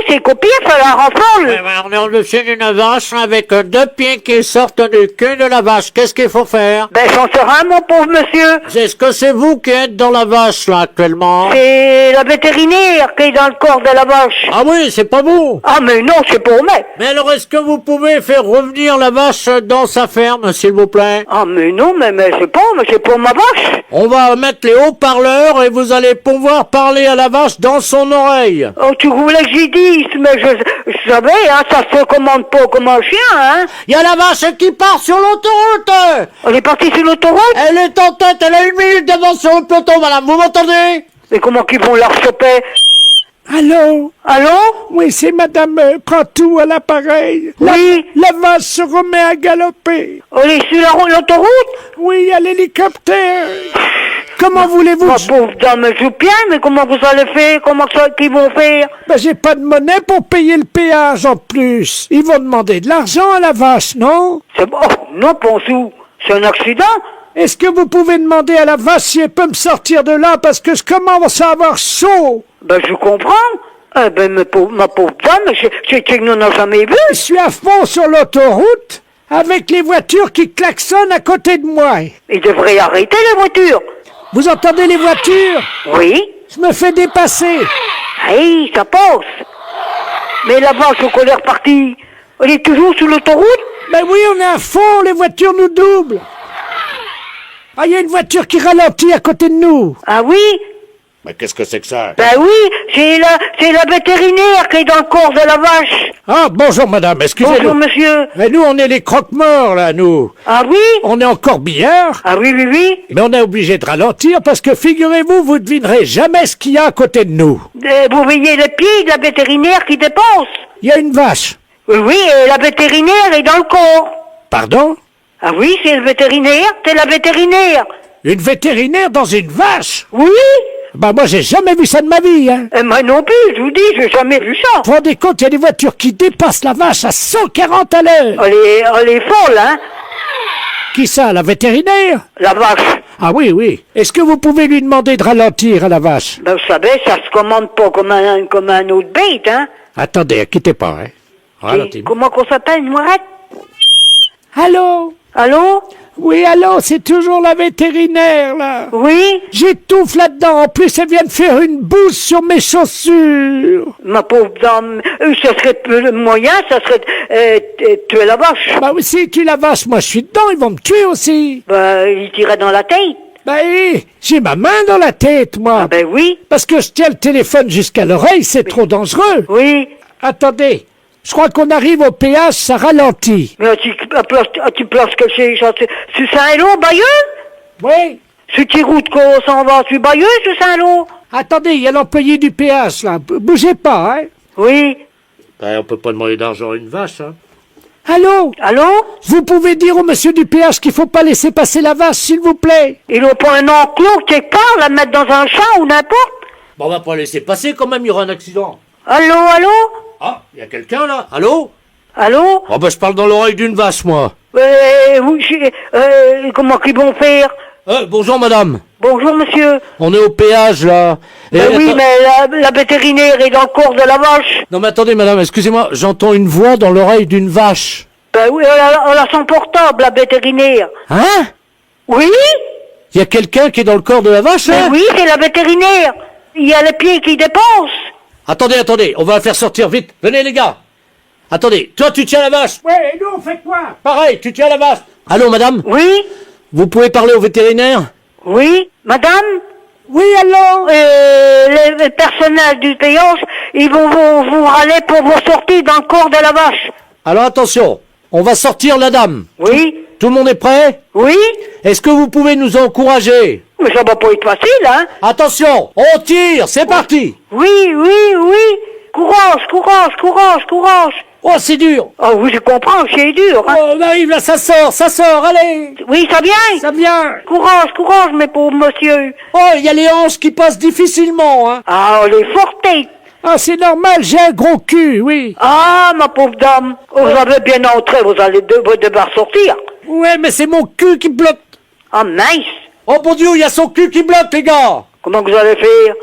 c'est copié, ça la rassemble. On est au-dessus d'une vache avec deux pieds qui sortent du cul de la vache. Qu'est-ce qu'il faut faire? Ben, j'en sais rien, mon pauvre monsieur. Est-ce que c'est vous qui êtes dans la vache, là, actuellement? C'est la vétérinaire qui est dans le corps de la vache. Ah oui, c'est pas vous. Ah, mais non, c'est pour moi. Mais alors, est-ce que vous pouvez faire revenir la vache dans sa ferme, s'il vous plaît? Ah, mais non, mais c'est pas, mais c'est pour ma vache. On va mettre les haut-parleurs et vous allez pouvoir parler à la vache dans son oreille. Oh, tu voulais que j'y dise, mais je savais, hein, ça se commande pas comme un chien, hein. Il y a la vache qui part sur l'autoroute. Elle est partie sur l'autoroute? Elle est en tête, elle a 1 minute d'avance sur le peloton, madame, vous m'entendez? Mais comment qu'ils vont la choper? Allô? Allô? Oui, c'est Madame Prantou à l'appareil. Oui. La vache se remet à galoper. Elle est sur l'autoroute? Oui, il y a l'hélicoptère. Comment voulez-vous? Ma pauvre dame, je bien, mais comment vous allez faire? Comment ça qu'ils vont faire? Ben, j'ai pas de monnaie pour payer le péage en plus. Ils vont demander de l'argent à la vache, non? C'est bon. Non, Ponsou. C'est un accident? Est-ce que vous pouvez demander à la vache si elle peut me sortir de là parce que je commence à avoir chaud? Ben, je comprends. Eh ben, ma pauvre dame, c'est que nous n'avons jamais vu. Je suis à fond sur l'autoroute avec les voitures qui klaxonnent à côté de moi. Ils devraient arrêter les voitures. Vous entendez les voitures? Oui. Je me fais dépasser. Hey, ça passe. Mais la vache, au colère partie, elle est toujours sur l'autoroute? Ben oui, on est à fond, les voitures nous doublent. Ah, il y a une voiture qui ralentit à côté de nous. Ah oui? Mais qu'est-ce que c'est que ça? Ben oui, c'est la vétérinaire qui est dans le corps de la vache. Ah, bonjour madame, excusez-nous. Bonjour monsieur. Mais nous, on est les croque-morts, là, nous. Ah oui? On est encore corbillard. Ah oui. Mais on est obligé de ralentir parce que, figurez-vous, vous ne devinerez jamais ce qu'il y a à côté de nous. Vous voyez les pieds de la vétérinaire qui dépassent. Il y a une vache. Oui, et la vétérinaire est dans le corps. Pardon? Ah oui, c'est le vétérinaire, c'est la vétérinaire. Une vétérinaire dans une vache? Oui. Bah moi j'ai jamais vu ça de ma vie, hein. Moi non plus, je vous dis, j'ai jamais vu ça. Vous vous rendez compte, il y a des voitures qui dépassent la vache à 140 à l'heure. Elle est folle, hein. Qui ça, la vétérinaire? La vache. Ah oui. Est-ce que vous pouvez lui demander de ralentir à la vache? Ben vous savez, ça se commande pas comme un autre bête, hein. Attendez, quittez pas, hein. Ralentez. Comment qu'on s'appelle, une moirette? Allô? Allô? Oui, allô, c'est toujours la vétérinaire, là. Oui? J'étouffe là-dedans. En plus, elle vient de faire une bouse sur mes chaussures. Ma pauvre dame, ça serait le moyen, ça serait tuer la vache. Bah oui, si tu la vache, moi je suis dedans, ils vont me tuer aussi. Bah, il tirait dans la tête. Bah oui, j'ai ma main dans la tête, moi. Ah ben oui. Parce que je tiens le téléphone jusqu'à l'oreille, c'est trop dangereux. Oui. Attendez, je crois qu'on arrive au péage, ça ralentit. Mais tu places que c'est Saint-Lô, Bayeux? Oui. C'est qui route qu'on s'en va? Tu Bayeux, ce Saint-Lô? Attendez, il y a l'employé du péage, là. Bougez pas, hein. Oui. Ben, on peut pas demander d'argent à une vache, hein. Allô? Allô? Vous pouvez dire au monsieur du péage qu'il faut pas laisser passer la vache, s'il vous plaît? Ils n'ont pas un enclos quelque part, la mettre dans un champ ou n'importe? Bon, on va pas laisser passer quand même, il y aura un accident. Allô, allô? Ah, il y a quelqu'un là? Allô? Allô? Oh ben je parle dans l'oreille d'une vache, moi. Comment qu'ils vont faire? Bonjour madame. Bonjour monsieur. On est au péage là. Oui, mais la vétérinaire est dans le corps de la vache. Non mais attendez madame, excusez-moi, j'entends une voix dans l'oreille d'une vache. Ben oui, elle a son portable, la vétérinaire. Hein? Oui? Il y a quelqu'un qui est dans le corps de la vache là? Oui, c'est la vétérinaire. Il y a les pieds qui dépensent. Attendez, on va la faire sortir vite. Venez les gars. Attendez, toi tu tiens la vache. Ouais, et nous on fait quoi? Pareil, tu tiens la vache. Allô madame? Oui? Vous pouvez parler au vétérinaire? Oui? Madame? Oui, allô? Les personnels du péage, ils vont vous râler pour vous sortir dans le corps de la vache. Alors attention, on va sortir la dame. Oui? Tout le monde est prêt? Oui? Est-ce que vous pouvez nous encourager? Mais ça va pas être facile, hein? Attention, on tire, c'est parti. Oui, oui, oui. Courage, courage, courage, courage. Oh, c'est dur. Oh oui, je comprends, c'est dur. Hein? Oh, on arrive là, ça sort, allez. Oui, ça vient. Ça vient. Courage, courage, mes pauvres monsieur. Oh, il y a les hanches qui passent difficilement, hein. Ah, elle est forte. Ah, c'est normal, j'ai un gros cul, oui. Ah, ma pauvre dame. Vous avez bien entré, vous allez devoir sortir. Ouais, mais c'est mon cul qui bloque. Ah, mince. Oh, bon Dieu, il y a son cul qui bloque, les gars. Comment vous allez faire?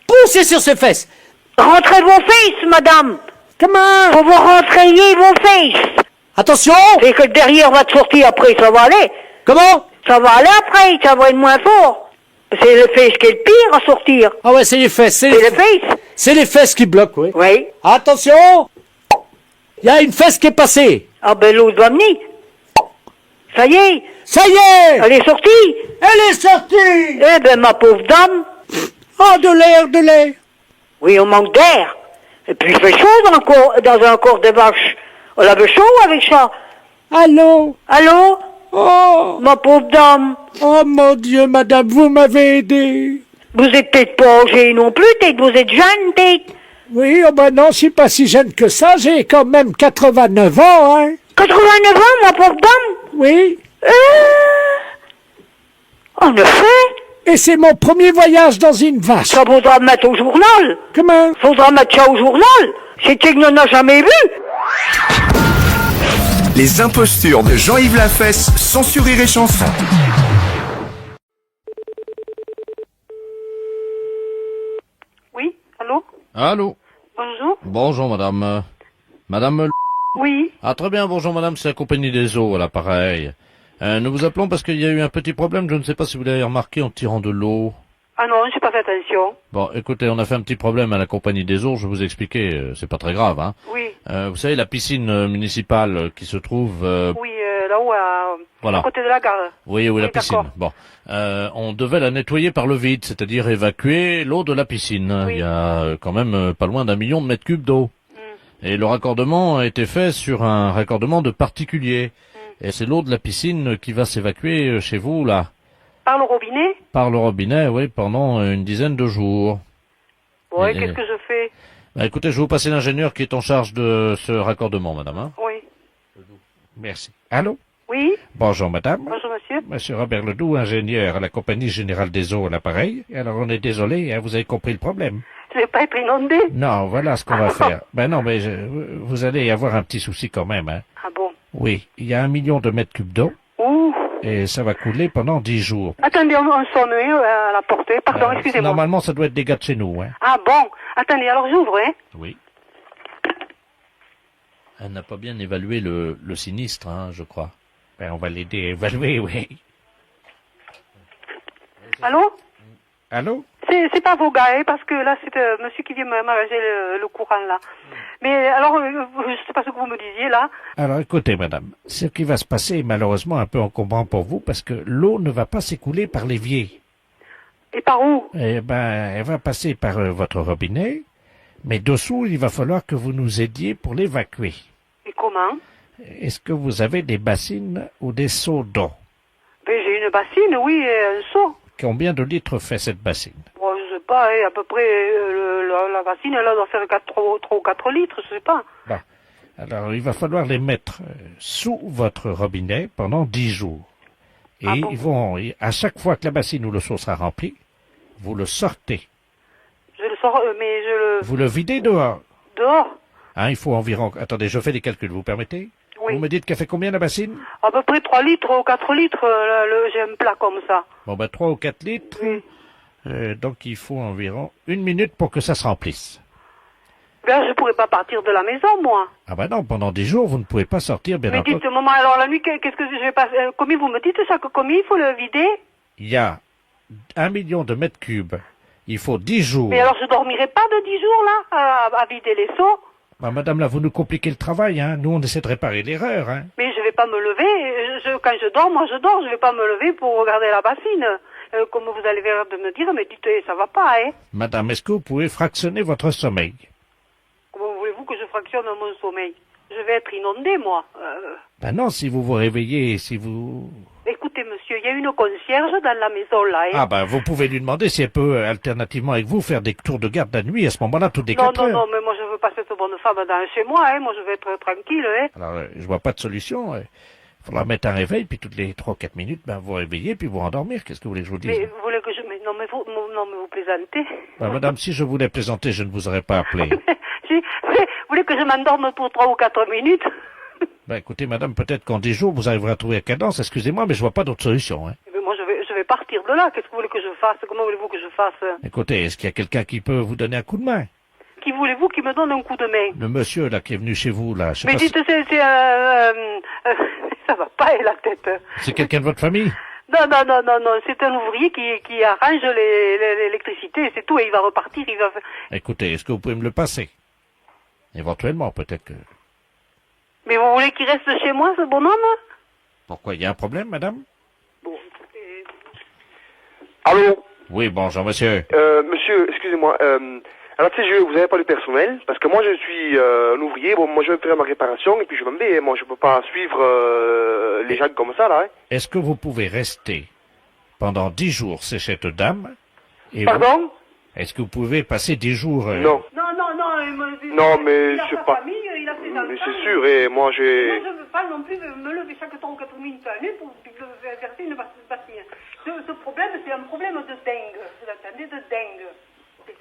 Poussez sur ses fesses. Rentrez vos fesses, madame. Comment? Faut vous rentrer vos fesses. Attention. Et que le derrière va te sortir après, ça va aller. Comment? Ça va aller après, ça va être moins fort. C'est les fesses qui est le pire à sortir. Ah ouais, c'est les fesses. C'est les fesses. C'est les fesses qui bloquent, oui. Oui. Attention. Il y a une fesse qui est passée. Ah ben l'autre va venir. Ça y est. Ça y est. Elle est sortie. Elle est sortie. Eh ben ma pauvre dame. Oh, de l'air. Oui, on manque d'air. Et puis il fait chaud dans un corps de vache. On avait chaud avec ça. Allô? Allô? Oh! Ma pauvre dame. Oh mon Dieu, madame, vous m'avez aidé. Vous êtes peut-être pas âgée non plus, peut-être vous êtes jeune, peut-être. Oui, oh ben non, je suis pas si jeune que ça, j'ai quand même 89 ans, hein. 89 ans, ma pauvre dame? Oui. En effet. Et c'est mon premier voyage dans une vache. Ça faudra mettre au journal. Comment? Faudra mettre ça au journal. C'est qu'il n'en a jamais vu. Les impostures de Jean-Yves Lafesse sont sur Rire et Chanson. Oui, allô? Allô? Bonjour? Bonjour madame. Madame... Oui. Ah très bien, bonjour madame, c'est la compagnie des eaux à l'appareil. Nous vous appelons parce qu'il y a eu un petit problème, je ne sais pas si vous l'avez remarqué en tirant de l'eau. Ah non, j'ai pas fait attention. Bon, écoutez, on a fait un petit problème à la compagnie des eaux, je vais vous expliquer, c'est pas très grave, hein. Oui. Vous savez, la piscine municipale qui se trouve... Oui, là-haut, voilà. à côté de la gare. Oui, la piscine. d'accord. Bon, on devait la nettoyer par le vide, c'est-à-dire évacuer l'eau de la piscine. Oui. Il y a quand même pas loin d'1 million de mètres cubes d'eau. Et le raccordement a été fait sur un raccordement de particulier. Et c'est l'eau de la piscine qui va s'évacuer chez vous, là. Par le robinet? Par le robinet, oui, pendant une dizaine de jours. Oui, Et- qu'est-ce que je fais? Bah, écoutez, je vais vous passer l'ingénieur qui est en charge de ce raccordement, madame. Hein. Oui. Merci. Allô? Oui? Bonjour, madame. Bonjour, monsieur. Monsieur Robert Ledoux, ingénieur à la Compagnie Générale des Eaux à l'appareil. Alors, on est désolé, hein, vous avez compris le problème. Je vais pas être inondé. Non, voilà ce qu'on va faire. Ben non, mais vous allez avoir un petit souci quand même, hein. Ah bon? Oui, il y a 1 million de mètres cubes d'eau. Ouh. Et ça va couler pendant 10 jours. Attendez, on sonne à la portée. Pardon, excusez-moi. Normalement, ça doit être des gars de chez nous, hein. Ah bon? Attendez, alors j'ouvre, hein? Oui. Elle n'a pas bien évalué le sinistre, hein, je crois. Ben, on va l'aider à évaluer, oui. Allô? Allô? C'est pas vos gars, hein, parce que là, c'est monsieur qui vient m'arranger le courant, là. Mais alors, je sais pas ce que vous me disiez, là. Alors écoutez, madame, ce qui va se passer est malheureusement un peu encombrant pour vous parce que l'eau ne va pas s'écouler par l'évier. Et par où? Eh ben, elle va passer par votre robinet, mais dessous, il va falloir que vous nous aidiez pour l'évacuer. Et comment? Est-ce que vous avez des bassines ou des seaux d'eau? Ben, j'ai une bassine, oui, et un seau. Combien de litres fait cette bassine? Bon, je sais pas, à peu près, la bassine, elle doit faire 3 ou 4 litres, je sais pas. Bon. Alors, il va falloir les mettre sous votre robinet pendant 10 jours. Et à chaque fois que la bassine ou le seau sera rempli, vous le sortez. Je le sors, mais Vous le videz dehors. Dehors? Hein, il faut environ... Attendez, je fais des calculs, vous permettez? Oui. Vous me dites qu'elle fait combien la bassine? À peu près 3 litres ou 4 litres, j'ai un plat comme ça. Bon, 3 ou 4 litres. Oui. Donc, il faut environ 1 minute pour que ça se remplisse. Là, je pourrais pas partir de la maison, moi. Ah non, pendant 10 jours, vous ne pouvez pas sortir, bien Mais entendu. dites, maman, alors la nuit, qu'est-ce que je vais pas... combien vous me dites ça, combien il faut le vider? Il y a 1 million de mètres cubes. Il faut 10 jours. Mais alors, je dormirai pas de 10 jours, là, à vider les seaux? Madame, là, vous nous compliquez le travail, hein. Nous, on essaie de réparer l'erreur, hein. Mais je vais pas me lever. Quand je dors, moi, je dors. Je vais pas me lever pour regarder la bassine. Comme vous allez l'air de me dire, mais dites, ça va pas, hein. Madame, est-ce que vous pouvez fractionner votre sommeil? Comment voulez-vous que je fractionne mon sommeil? Je vais être inondée, moi. Non, si vous vous réveillez, si vous... Écoutez, monsieur, il y a une concierge dans la maison, là, hein. Vous pouvez lui demander si elle peut, alternativement avec vous, faire des tours de garde la nuit, à ce moment-là, toutes les 4 heures. Non, mais moi, je veux pas cette bonne femme chez moi, hein. Moi, je vais être tranquille, hein. Alors, je vois pas de solution. Il faudra mettre un réveil, puis toutes les 3 ou 4 minutes, vous réveillez, puis vous rendormir. Qu'est-ce que vous voulez que je vous dise? Mais vous voulez que je... Mais non, mais vous plaisantez. Madame, si je voulais plaisanter, je ne vous aurais pas appelé. Vous voulez que je m'endorme pour 3 ou 4 minutes? Écoutez, madame, peut-être qu'en 10 jours, vous arriverez à trouver la cadence. Excusez-moi, mais je vois pas d'autre solution, hein. Mais moi, je vais partir de là. Qu'est-ce que vous voulez que je fasse? Comment voulez-vous que je fasse? Écoutez, est-ce qu'il y a quelqu'un qui peut vous donner un coup de main? Qui voulez-vous qui me donne un coup de main? Le monsieur, là, qui est venu chez vous, là, je sais Mais pas dites, ça va pas, la tête. C'est quelqu'un de votre famille? Non, c'est un ouvrier qui arrange l'électricité, c'est tout, et il va repartir, il va... Écoutez, est-ce que vous pouvez me le passer? Éventuellement, peut-être que... Mais vous voulez qu'il reste chez moi, ce bonhomme? Pourquoi? Il y a un problème, madame? Bon, Allô? Oui, bonjour, monsieur. Monsieur, excusez-moi, alors tu sais, vous n'avez pas de personnel, parce que moi je suis un ouvrier, bon, moi je vais faire ma réparation, et puis je m'en vais, moi je peux pas suivre les gens comme ça, là, hein. Est-ce que vous pouvez rester pendant 10 jours chez cette dame? Pardon? Est-ce que vous pouvez passer 10 jours... Non. Non, mais il a c'est sa pas... famille, il a ses enfants. Mais c'est sûr, et moi j'ai... Moi, je ne veux pas non plus me lever chaque 3 ou 4 minutes à la nuit pour verser une bassine. Ce problème, c'est un problème de dingue. Vous entendez? De dingue.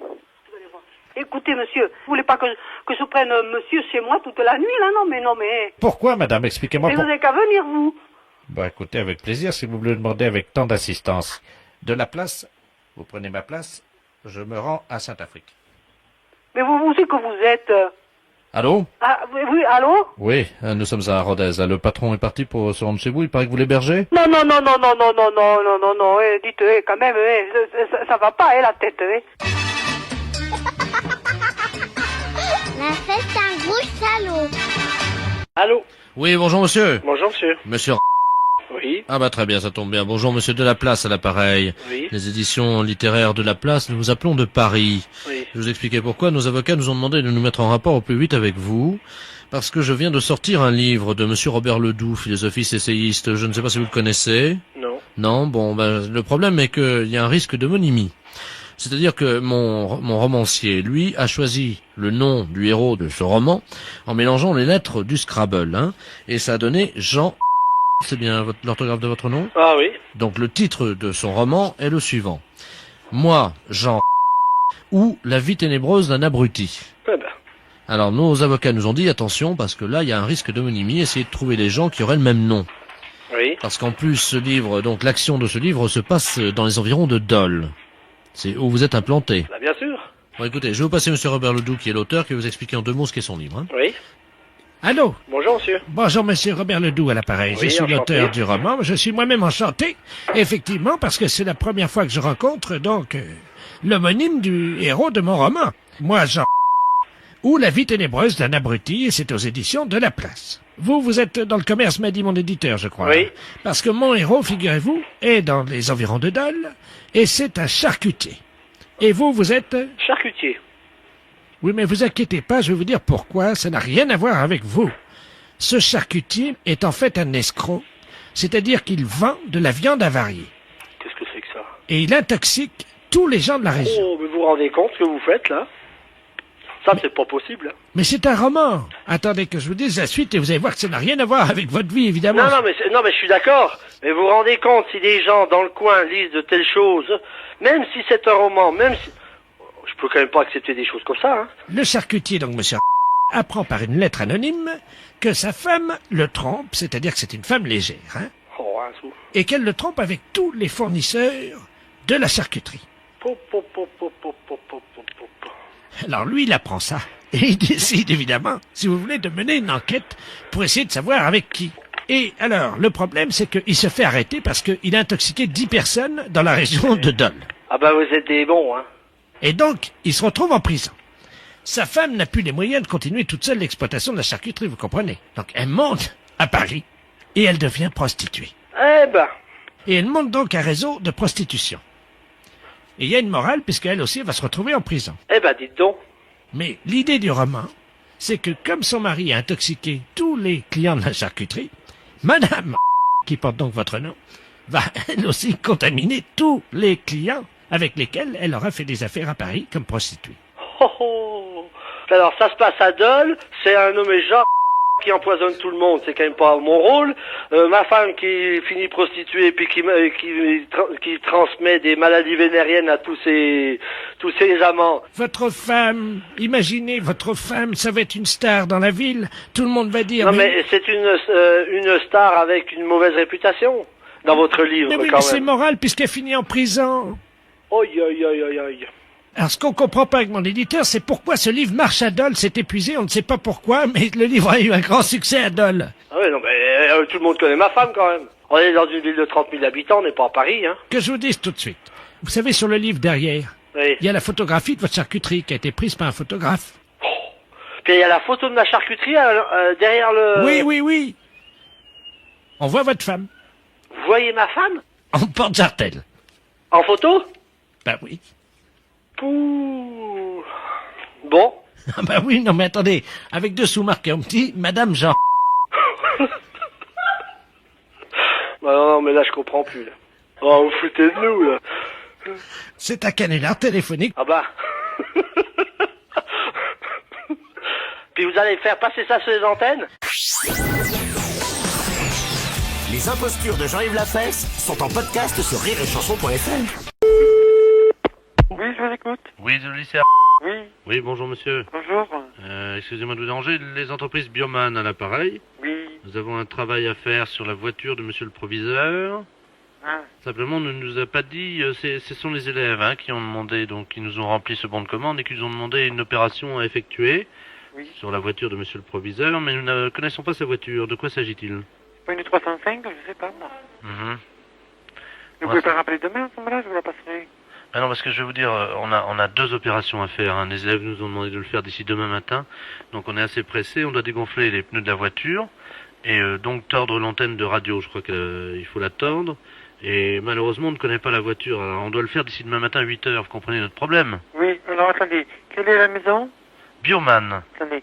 Vous allez voir. Écoutez, monsieur, vous voulez pas que je prenne monsieur chez moi toute la nuit, là? Non, mais... Pourquoi, madame? Expliquez-moi. Mais vous n'avez qu'à venir, vous. Écoutez, avec plaisir, si vous me le demandez avec tant d'assistance. De la place, vous prenez ma place, je me rends à Saint-Afrique. Mais vous c'est que vous êtes... Allô? Ah, oui, allô? Oui, nous sommes à Rodez. Le patron est parti pour se rendre chez vous. Il paraît que vous l'hébergez? Non, dites, quand même, ça va pas, la tête, La fête, c'est un gros salaud. Allô? Oui, bonjour, monsieur. Bonjour, monsieur. Monsieur... Oui. Très bien, ça tombe bien. Bonjour, monsieur de la Place à l'appareil. Oui. Les éditions littéraires de la Place, nous vous appelons de Paris. Oui. Je vous expliquais pourquoi. Nos avocats nous ont demandé de nous mettre en rapport au plus vite avec vous, parce que je viens de sortir un livre de monsieur Robert Ledoux, philosophiste essayiste. Je ne sais pas si vous le connaissez. Non. Non, le problème est qu'il y a un risque d'homonymie. C'est-à-dire que mon romancier, lui, a choisi le nom du héros de ce roman en mélangeant les lettres du Scrabble, hein, et ça a donné Jean... C'est bien l'orthographe de votre nom? Ah oui. Donc le titre de son roman est le suivant. Moi, Jean... ou La vie ténébreuse d'un abruti. Alors nos avocats nous ont dit attention parce que là il y a un risque d'homonymie, essayez de trouver des gens qui auraient le même nom. Oui. Parce qu'en plus ce livre, donc l'action de ce livre se passe dans les environs de Dole. C'est où vous êtes implanté. Bien sûr. Bon écoutez, je vais vous passer monsieur Robert Ledoux qui est l'auteur, qui va vous expliquer en 2 mots ce qu'est son livre. Hein. Oui. Allô? Bonjour, monsieur. Bonjour, monsieur Robert Ledoux à l'appareil. Oui, je suis enchanté. l'auteur du roman. Je suis moi-même enchanté, effectivement, parce que c'est la première fois que je rencontre, donc, l'homonyme du héros de mon roman. Moi, Jean... ou La vie ténébreuse d'un abruti, et c'est aux éditions de la Place. Vous êtes dans le commerce, m'a dit mon éditeur, je crois. Oui. Parce que mon héros, figurez-vous, est dans les environs de Dole, et c'est un charcutier. Et vous êtes... Charcutier. Oui, mais vous inquiétez pas, je vais vous dire pourquoi, ça n'a rien à voir avec vous. Ce charcutier est en fait un escroc, c'est-à-dire qu'il vend de la viande avariée. Qu'est-ce que c'est que ça? Et il intoxique tous les gens de la région. Oh, mais vous vous rendez compte ce que vous faites, là? Ça, c'est pas possible. Mais c'est un roman. Attendez que je vous dise la suite et vous allez voir que ça n'a rien à voir avec votre vie, évidemment. Non, mais je suis d'accord. Mais vous vous rendez compte, si des gens dans le coin lisent de telles choses, même si c'est un roman, même si... Je peux quand même pas accepter des choses comme ça, hein. Le charcutier, donc monsieur apprend par une lettre anonyme que sa femme le trompe, c'est-à-dire que c'est une femme légère, hein, Oh, un sou. et qu'elle le trompe avec tous les fournisseurs de la charcuterie. Pop, pop, pop, pop, pop, pop, pop, pop, pop. Alors lui, il apprend ça, et il décide évidemment, si vous voulez, de mener une enquête pour essayer de savoir avec qui. Et alors, le problème, c'est qu'il se fait arrêter parce qu'il a intoxiqué 10 personnes dans la région de Dole. Ah bah vous êtes des bons, hein. Et donc, il se retrouve en prison. Sa femme n'a plus les moyens de continuer toute seule l'exploitation de la charcuterie, vous comprenez? Donc elle monte à Paris et elle devient prostituée. Eh ben. Et elle monte donc un réseau de prostitution. Et il y a une morale puisqu'elle aussi va se retrouver en prison. Eh ben, dites donc. Mais l'idée du roman, c'est que comme son mari a intoxiqué tous les clients de la charcuterie, Madame, qui porte donc votre nom, va elle aussi contaminer tous les clients avec lesquels elle aura fait des affaires à Paris comme prostituée. Oh, oh. Alors, ça se passe à Dole, c'est un nommé Jean qui empoisonne tout le monde, c'est quand même pas mon rôle. Ma femme qui finit prostituée puis qui transmet des maladies vénériennes à tous ses amants. Votre femme, imaginez, votre femme, ça va être une star dans la ville, tout le monde va dire... Non mais c'est une star avec une mauvaise réputation dans votre livre Mais oui, quand mais c'est même. moral puisqu'elle finit en prison. Oi, oi, oi, oi, oi. Alors, ce qu'on comprend pas avec mon éditeur, c'est pourquoi ce livre marche à Dole, c'est épuisé, on ne sait pas pourquoi, mais le livre a eu un grand succès à Dole. Ah ouais, non mais tout le monde connaît ma femme quand même. On est dans une ville de 30 000 habitants, on n'est pas à Paris, hein. Que je vous dise tout de suite. Vous savez, sur le livre derrière, Oui. il y a la photographie de votre charcuterie qui a été prise par un photographe. Puis il y a la photo de ma charcuterie derrière le... Oui, oui, oui. On voit votre femme. Vous voyez ma femme? En porte-jartel. En photo? Ben oui. Pouh. Bon. Ah ben oui, non mais attendez, avec dessous marqué en petit, Madame Jean. Bah non, mais là je comprends plus, là. Oh, vous foutez de nous, là. C'est un canular téléphonique. Ah bah. Puis vous allez faire passer ça sur les antennes? Les impostures de Jean-Yves Lafesse sont en podcast sur rireetchanson.fr. Oui, je vous écoute. Oui, le lycée. Oui, Oui, bonjour monsieur. bonjour. Excusez-moi de vous déranger, les entreprises Bioman à l'appareil. Oui. Nous avons un travail à faire sur la voiture de monsieur le proviseur. Ah. Simplement, on ne nous a pas dit, ce sont les élèves qui ont demandé, donc qui nous ont rempli ce bon de commande et qui nous ont demandé une opération à effectuer Oui. sur la voiture de monsieur le proviseur, mais nous ne connaissons pas sa voiture. De quoi s'agit-il? Pas une 305, je sais pas, moi. Mhm. Vous pouvez pas rappeler demain, à ce moment-là, je vous la passerai. Ah non, parce que je vais vous dire, on a deux opérations à faire. Les élèves nous ont demandé de le faire d'ici demain matin. Donc on est assez pressé. On doit dégonfler les pneus de la voiture et donc tordre l'antenne de radio. Je crois qu'il faut la tordre. Et malheureusement, on ne connaît pas la voiture. Alors on doit le faire d'ici demain matin à 8h. Vous comprenez notre problème? Oui, alors attendez. Quelle est la maison? Bioman. Attendez.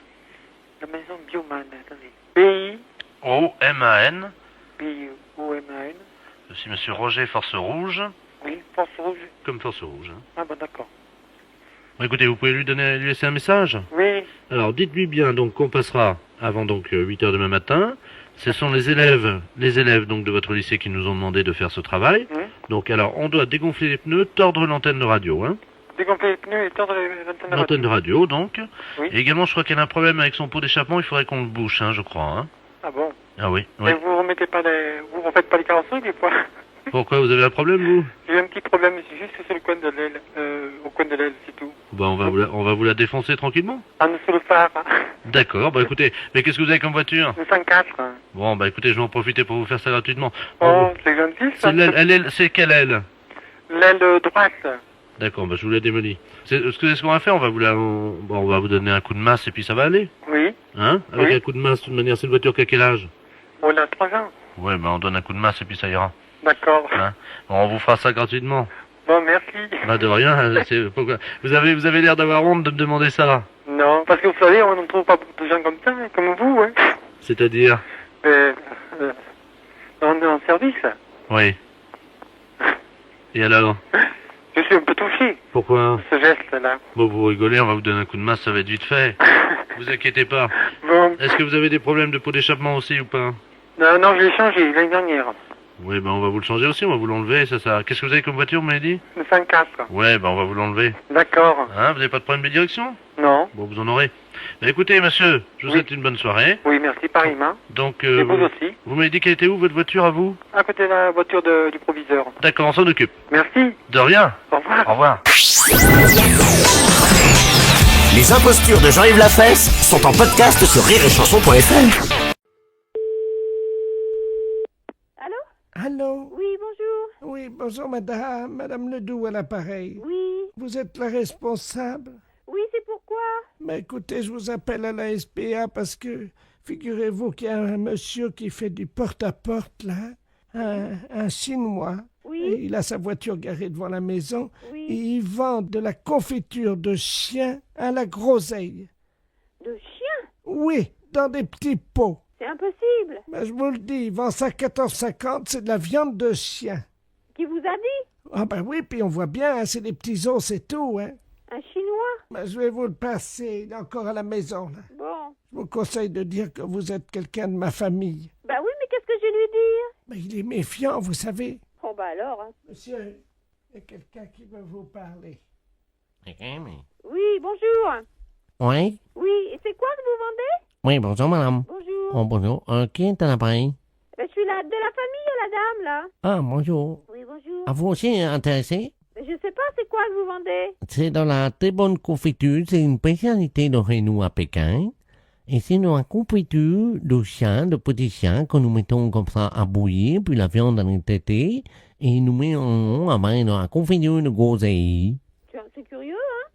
La maison Bioman, attendez. B-I. O-M-A-N. B-I-O-M-A-N. Je suis monsieur Roger Force Rouge. Oui, Force Rouge. Comme Force Rouge. Ah bon, d'accord. Bon, écoutez, vous pouvez lui laisser un message? Oui. Alors dites-lui bien donc qu'on passera avant donc 8h demain matin. Ce sont les élèves donc de votre lycée qui nous ont demandé de faire ce travail. Donc alors on doit dégonfler les pneus, tordre l'antenne de radio, Dégonfler les pneus et tordre l'antenne de L'antenne de radio donc. Oui. Et également je crois qu'elle a un problème avec son pot d'échappement, il faudrait qu'on le bouche, je crois. Ah bon? Ah oui, Et oui. vous remettez pas vous refaites pas les carrosseries des fois? Pourquoi, vous avez un problème vous? J'ai un petit problème, c'est juste sur le coin de l'aile, au coin de l'aile, c'est tout. Bah on va vous la défoncer tranquillement. En dessous le phare. D'accord, bah écoutez, mais qu'est-ce que vous avez comme voiture? Le 104. Bon bah écoutez, je vais en profiter pour vous faire ça gratuitement. Oh, c'est gentil ça. C'est quelle aile? L'aile droite. D'accord, bah je vous la démolis. Ce qu'on va faire, on va vous donner un coup de masse et puis ça va aller. Oui. Avec Oui. un coup de masse, de toute manière, c'est une voiture qui a quel âge? On a 3 ans. Ouais, bah on donne un coup de masse et puis ça ira. D'accord. Bon, on vous fera ça gratuitement. Bon, merci. Bah de rien, pourquoi vous avez l'air d'avoir honte de me demander ça. Non, parce que vous savez, on ne trouve pas beaucoup de gens comme ça, comme vous, C'est-à-dire? On est en service. Oui. Et alors? Je suis un peu touché, Pourquoi? ce geste-là. Bon, vous rigolez, on va vous donner un coup de main, ça va être vite fait. Vous inquiétez pas. Bon, Est-ce que vous avez des problèmes de pot d'échappement aussi ou pas? non, je l'ai changé l'année dernière. Oui, ben on va vous le changer aussi, on va vous l'enlever, ça. Qu'est-ce que vous avez comme voiture, vous m'avez dit? Le 104. Ouais, ben on va vous l'enlever. D'accord. Hein, vous n'avez pas de problème de direction? Non. Bon, vous en aurez. Ben écoutez, monsieur, je vous souhaite une bonne soirée. Oui, merci, pareillement. Donc, Et vous aussi. vous m'avez dit qu'elle était où, votre voiture, à vous? À côté de la voiture du proviseur. D'accord, on s'en occupe. Merci. De rien. Au revoir. Au revoir. Les impostures de Jean-Yves Lafesse sont en podcast sur rireetchanson.fr. Allô? Oui, bonjour. Oui, bonjour madame. Madame Ledoux à l'appareil. Oui. Vous êtes la responsable? Oui, c'est pourquoi? Mais écoutez, je vous appelle à la SPA parce que figurez-vous qu'il y a un monsieur qui fait du porte-à-porte là, un Chinois. Oui. Et il a sa voiture garée devant la maison. Oui. Et il vend de la confiture de chien à la groseille. De chien? Oui, dans des petits pots. C'est impossible. Ben, je vous le dis, il vend ça à 14,50, c'est de la viande de chien. Qui vous a dit? Ah ben oui, puis on voit bien, hein, c'est des petits os, c'est tout, hein. Un Chinois? Ben, je vais vous le passer, il est encore à la maison, là. Bon. Je vous conseille de dire que vous êtes quelqu'un de ma famille. Bah oui, mais qu'est-ce que je vais lui dire? Mais il est méfiant, vous savez. Oh bah alors, hein. Monsieur, il y a quelqu'un qui veut vous parler. Oui, bonjour. Oui? Oui, et c'est quoi que vous vendez? Oui, bonjour, madame. Bonjour. Oh, bonjour. Qui est à l'appareil? Je suis de la famille, la dame, là. Ah, bonjour. Oui, bonjour. À vous aussi intéressé? Mais je sais pas, c'est quoi que vous vendez? C'est dans la très bonne confiture. C'est une spécialité de chez nous à Pékin. Et c'est dans la confiture de chien, de petits chiens, que nous mettons comme ça à bouillir, puis la viande en est tétée, et nous mettons à main dans la confiture de groseille. C'est curieux, hein?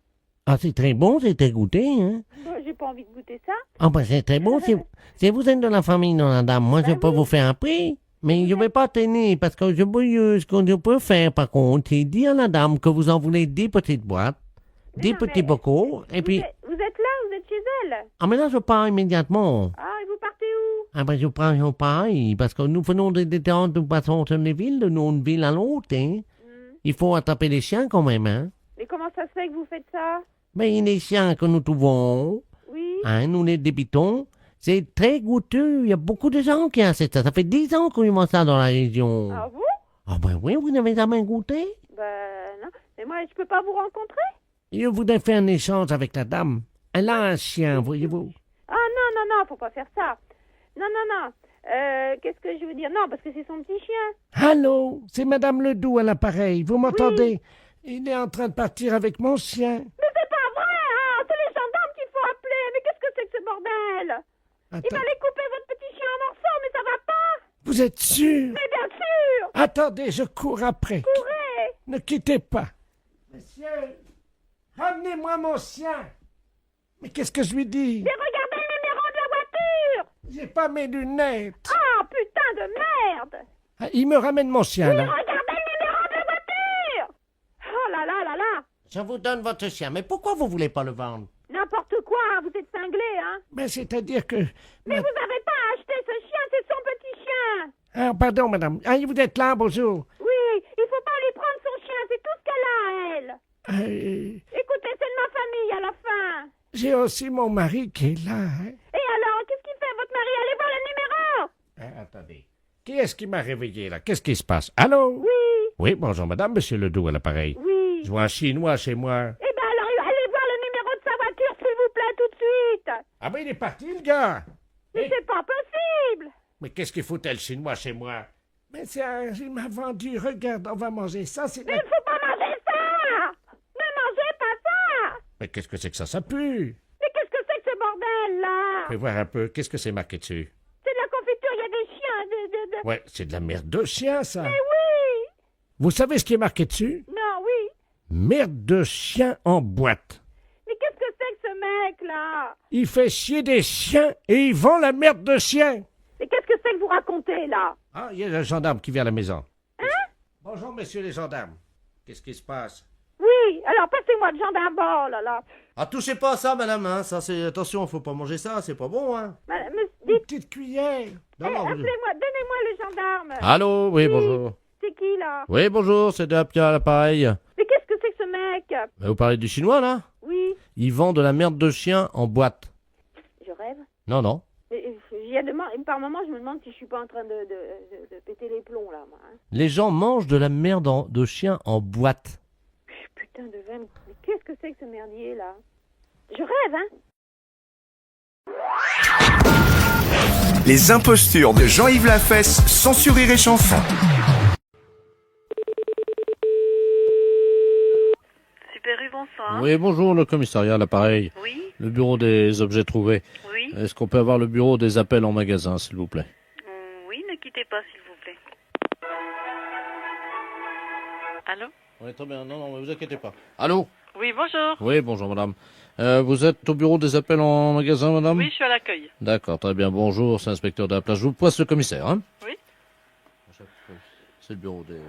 Ah, c'est très bon, c'est très goûté, hein? Bah, j'ai pas envie de goûter ça. Ah, ben c'est très bon. Si vous êtes de la famille, non, la dame, moi, je peux vous faire un prix. Mais je vais pas tenir, parce que ce qu'on je peux faire, par contre, c'est dire à la dame que vous en voulez 10 petites boîtes, 10 petits bocaux, et puis... Vous êtes là, vous êtes chez elle? Ah, mais là, je pars immédiatement. Ah, et vous partez où? Ah, ben, je prends pareil, parce que nous faisons des détentes, nous passons sur les villes, de une ville à l'autre, hein. Il faut attraper les chiens, quand même, hein. Mais comment ça se fait que vous faites ça? Mais les chiens que nous trouvons, Oui. hein, nous les débitons, c'est très goûteux. Il y a beaucoup de gens qui achètent ça. Ça fait 10 ans qu'on mange ça dans la région. Ah bon? Ah ben oui, vous n'avez jamais goûté? Ben non. Mais moi, je peux pas vous rencontrer? Je voudrais faire un échange avec la dame. Elle a un chien, voyez-vous. Ah non, faut pas faire ça. Non. Qu'est-ce que je veux dire? Non, parce que c'est son petit chien. Allô, c'est Madame Ledoux à l'appareil. Vous m'entendez? Il est en train de partir avec mon chien. Mais c'est pas vrai, hein! C'est les gendarmes qu'il faut appeler. Mais qu'est-ce que c'est que ce bordel? Il va aller couper votre petit chien en morceaux, mais ça va pas! Vous êtes sûr? Mais bien sûr! Attendez, je cours après. Courez! Ne quittez pas. Monsieur, ramenez-moi mon chien. Mais qu'est-ce que je lui dis? J'ai regardé le numéro de la voiture! J'ai pas mes lunettes. Ah, putain de merde! Ah, il me ramène mon chien, Oui, là. regardez le numéro de la voiture! Oh là là là là! Je vous donne votre chien, mais pourquoi vous voulez pas le vendre? N'importe quoi, hein, vous êtes cinglé, hein? Mais c'est-à-dire que... Mais vous avez pas acheté ce chien, c'est son petit chien! Ah, pardon, madame. Ah, vous êtes là, bonjour. Oui, il faut pas lui prendre son chien, c'est tout ce qu'elle a, elle! Écoutez, c'est de ma famille, à la fin! J'ai aussi mon mari qui est là, hein. Et alors, qu'est-ce qu'il fait, votre mari? Allez voir le numéro! Attendez. Qui est-ce qui m'a réveillé, là? Qu'est-ce qui se passe? Allô? Oui! Oui, bonjour, madame, monsieur Ledoux à l'appareil. Oui! Je vois un Chinois chez moi. Eh ben alors, allez voir le numéro de sa voiture, s'il vous plaît, tout de suite! Ah ben, il est parti, le gars! Mais c'est pas possible! Mais qu'est-ce qu'il foutait, le Chinois, chez moi? Mais il m'a vendu, regarde, on va manger ça, c'est... Mais il faut pas manger ça! Ne mangez pas ça! Mais qu'est-ce que c'est que ça pue? Mais qu'est-ce que c'est que ce bordel, là? Fais voir un peu, qu'est-ce que c'est marqué dessus? C'est de la confiture, il y a des chiens, Ouais, c'est de la merde de chien, ça! Mais oui! Vous savez ce qui est marqué dessus? Non, oui! Merde de chien en boîte. Mais qu'est-ce que c'est que ce mec-là? Il fait chier des chiens et il vend la merde de chien! Mais qu'est-ce que c'est que vous racontez, là? Ah, il y a le gendarme qui vient à la maison. Hein? Bonjour, messieurs les gendarmes. Qu'est-ce qui se passe? Oui, alors passez-moi le gendarme, oh là là. Ah, touchez pas à ça, madame, hein. Ça, c'est... Attention, faut pas manger ça, c'est pas bon, hein. Une petite cuillère. Non, non, Appelez-moi, donnez-moi le gendarme. Allô, oui, bonjour. C'est qui? qui, là? Oui, bonjour, c'est Dapia à l'appareil. Mais qu'est-ce que c'est que ce mec? Vous parlez du chinois, là? Oui. Il vend de la merde de chien en boîte. Je rêve. Non, non. Par moment, je me demande si je suis pas en train de péter les plombs, là, moi. Hein. Les gens mangent de la merde de chien en boîte. Putain de vin, mais qu'est-ce que c'est que ce merdier, là? Je rêve, hein? Les impostures de Jean-Yves Lafesse, sans Rire et Chanson. Super U, bonsoir. Oui, bonjour, le commissariat à l'appareil. Oui. Le bureau des objets trouvés. Oui. Est-ce qu'on peut avoir le bureau des appels en magasin, s'il vous plaît? Oui, ne quittez pas, s'il vous plaît. Allô? Oui, très bien. Non, ne vous inquiétez pas. Allô? Oui, bonjour. Oui, bonjour, madame. Vous êtes au bureau des appels en magasin, madame? Oui, je suis à l'accueil. D'accord, très bien. Bonjour, c'est l'inspecteur de la place. Je vous passe le commissaire, hein? Oui. C'est le bureau des...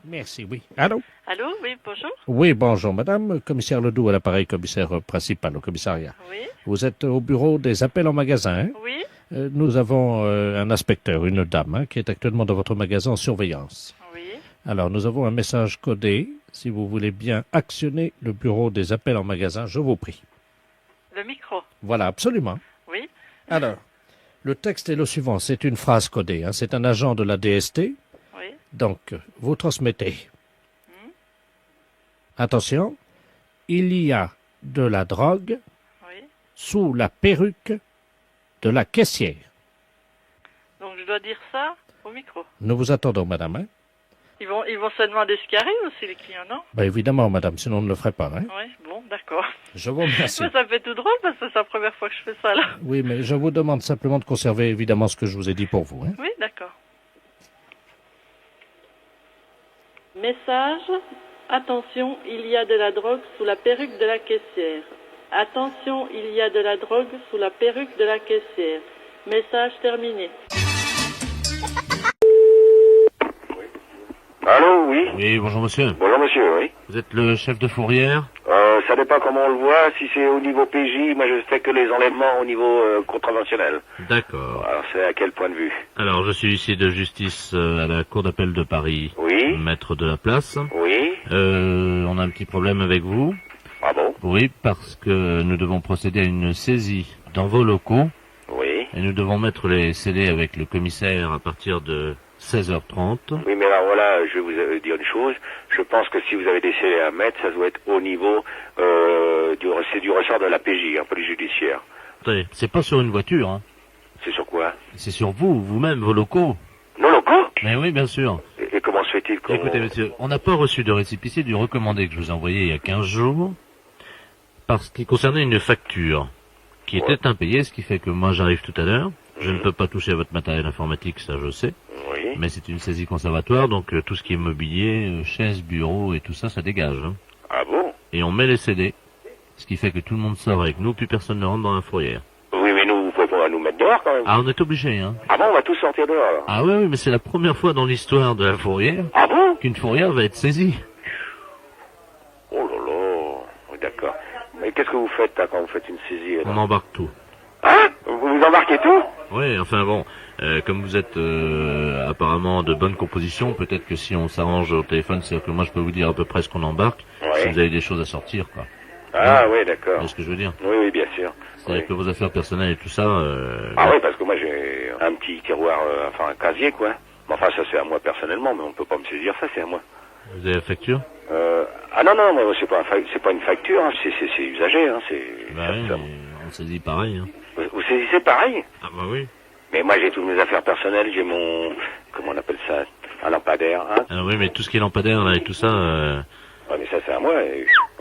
Merci, oui. Allô? Allô, oui, bonjour. Oui, bonjour, madame. Commissaire Ledoux à l'appareil, commissaire principal au commissariat. Oui. Vous êtes au bureau des appels en magasin, hein? Oui. Nous avons un inspecteur, une dame, hein, qui est actuellement dans votre magasin en surveillance. Oui. Alors, nous avons un message codé. Si vous voulez bien actionner le bureau des appels en magasin, je vous prie. Le micro. Voilà, absolument. Oui. Alors, le texte est le suivant. C'est une phrase codée, hein. C'est un agent de la DST. Oui. Donc, vous transmettez. Attention, il y a de la drogue sous la perruque de la caissière. Donc je dois dire ça au micro. Nous vous attendons, madame. Hein? Ils vont se demander ce qui arrive aussi, les clients, non? Ben évidemment, madame, sinon on ne le ferait pas. Hein? Oui, bon, d'accord. Je vous remercie. Ça me fait tout drôle parce que c'est la première fois que je fais ça, là. Oui, mais je vous demande simplement de conserver évidemment ce que je vous ai dit pour vous. Hein? Oui, d'accord. Message. Attention, il y a de la drogue sous la perruque de la caissière. Attention, il y a de la drogue sous la perruque de la caissière. Message terminé. Allô, oui? Oui, bonjour monsieur. Bonjour monsieur, oui. Vous êtes le chef de fourrière? Ça dépend comment on le voit. Si c'est au niveau PJ, moi je fais que les enlèvements au niveau contraventionnel. D'accord. Alors c'est à quel point de vue? Alors, je suis huissier de justice à la Cour d'appel de Paris. Oui. Maître de la place. Oui. On a un petit problème avec vous. Ah bon? Oui, parce que nous devons procéder à une saisie dans vos locaux. Oui. Et nous devons mettre les CD avec le commissaire à partir de 16h30. Oui, mais alors voilà, je vais vous dire une chose. Je pense que si vous avez des scellés à mettre, ça doit être au niveau c'est du ressort de la PJ, police judiciaire. Attendez, c'est pas sur une voiture, hein. C'est sur quoi? C'est sur vous, vous-même, vos locaux. Nos locaux? Mais oui, bien sûr. Et comment se fait-il qu'on... Écoutez, monsieur, on n'a pas reçu de récépissé du recommandé que je vous ai envoyé il y a 15 jours, parce qu'il concernait une facture qui était impayée, ce qui fait que moi j'arrive tout à l'heure. Je ne peux pas toucher à votre matériel informatique, ça je sais. Oui. Mais c'est une saisie conservatoire, donc tout ce qui est mobilier, chaises, bureaux et tout ça, ça dégage. Hein. Ah bon? Et on met les CD, ce qui fait que tout le monde sort avec nous, puis personne ne rentre dans la fourrière. Oui, mais nous, vous pouvez pas nous mettre dehors quand même. Ah, on est obligé, hein. Ah bon, on va tous sortir dehors alors. Ah oui, mais c'est la première fois dans l'histoire de la fourrière qu'une fourrière va être saisie. Oh là là, oui, d'accord. Mais qu'est-ce que vous faites là, quand vous faites une saisie? On embarque tout. Hein? Vous embarquez tout? Oui, enfin bon, comme vous êtes apparemment de bonne composition, peut-être que si on s'arrange au téléphone, c'est-à-dire que moi je peux vous dire à peu près ce qu'on embarque, si vous avez des choses à sortir, quoi. Ah oui, d'accord. C'est ce que je veux dire. Oui, oui, bien sûr. C'est-à-dire que vos affaires personnelles et tout ça... Ah oui, parce que moi j'ai un petit tiroir, enfin un casier, quoi. Mais enfin, ça c'est à moi personnellement, mais on peut pas me saisir ça, c'est à moi. Vous avez la facture? Ah non, non, mais c'est pas une facture, hein, c'est usagé, hein, c'est... Bah oui, mais on saisit pareil, hein. Vous saisissez pareil? Ah bah oui. Mais moi j'ai toutes mes affaires personnelles, j'ai mon... Comment on appelle ça? Un lampadaire, hein? Ah oui, mais tout ce qui est lampadaire là et tout ça... Ouais, mais ça c'est à moi,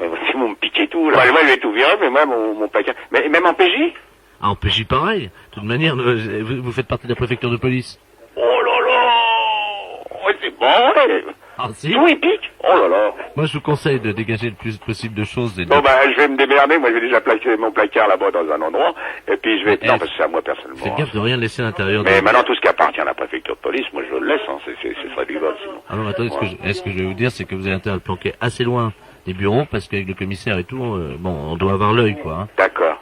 ils vont me piquer tout, là. Moi je vais tout virer, mais moi mon placard... Mais même en PJ? Ah, en PJ pareil. De toute manière, vous faites partie de la préfecture de police. Oh là là! Ouais, c'est bon, ouais. Ah si? Tout il pique? Oh là là! Moi je vous conseille de dégager le plus possible de choses. Et de... Bon bah je vais me démerder, moi je vais déjà placer mon placard là-bas dans un endroit, et puis je vais... Non, parce que c'est à moi personnellement. Faites gaffe de rien laisser à l'intérieur. Mais maintenant tout ce qui appartient à la préfecture de police, moi je le laisse, hein, ce serait du vol sinon. Ah non, attendez, ce que je vais vous dire, c'est que vous avez intérêt à le planquer assez loin des bureaux, parce qu'avec le commissaire et tout, bon, on doit avoir l'œil, quoi. Hein. D'accord.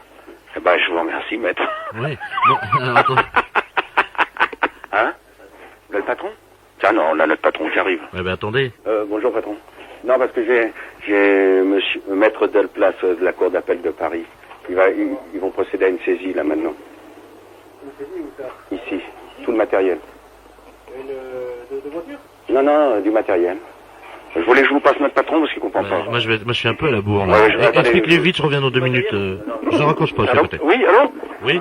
Eh ben je vous remercie, maître. Oui. Bon, alors, attendez. Hein? Vous êtes le patron? Tiens, là, non, on a notre patron qui arrive. Eh ben attendez. Bonjour patron. Non, parce que j'ai monsieur maître Delplace de la cour d'appel de Paris. Ils vont procéder à une saisie là maintenant. Une saisie où ça? Ici, tout le matériel. De voiture? Non, du matériel. Je voulais que je vous passe notre patron parce qu'il comprend pas. Moi je suis un peu à la bourre là. Ouais, Explique-lui vite, je reviens dans 2 minutes. Je raccroche pas, Allô? peut-être. Oui, allô? Oui.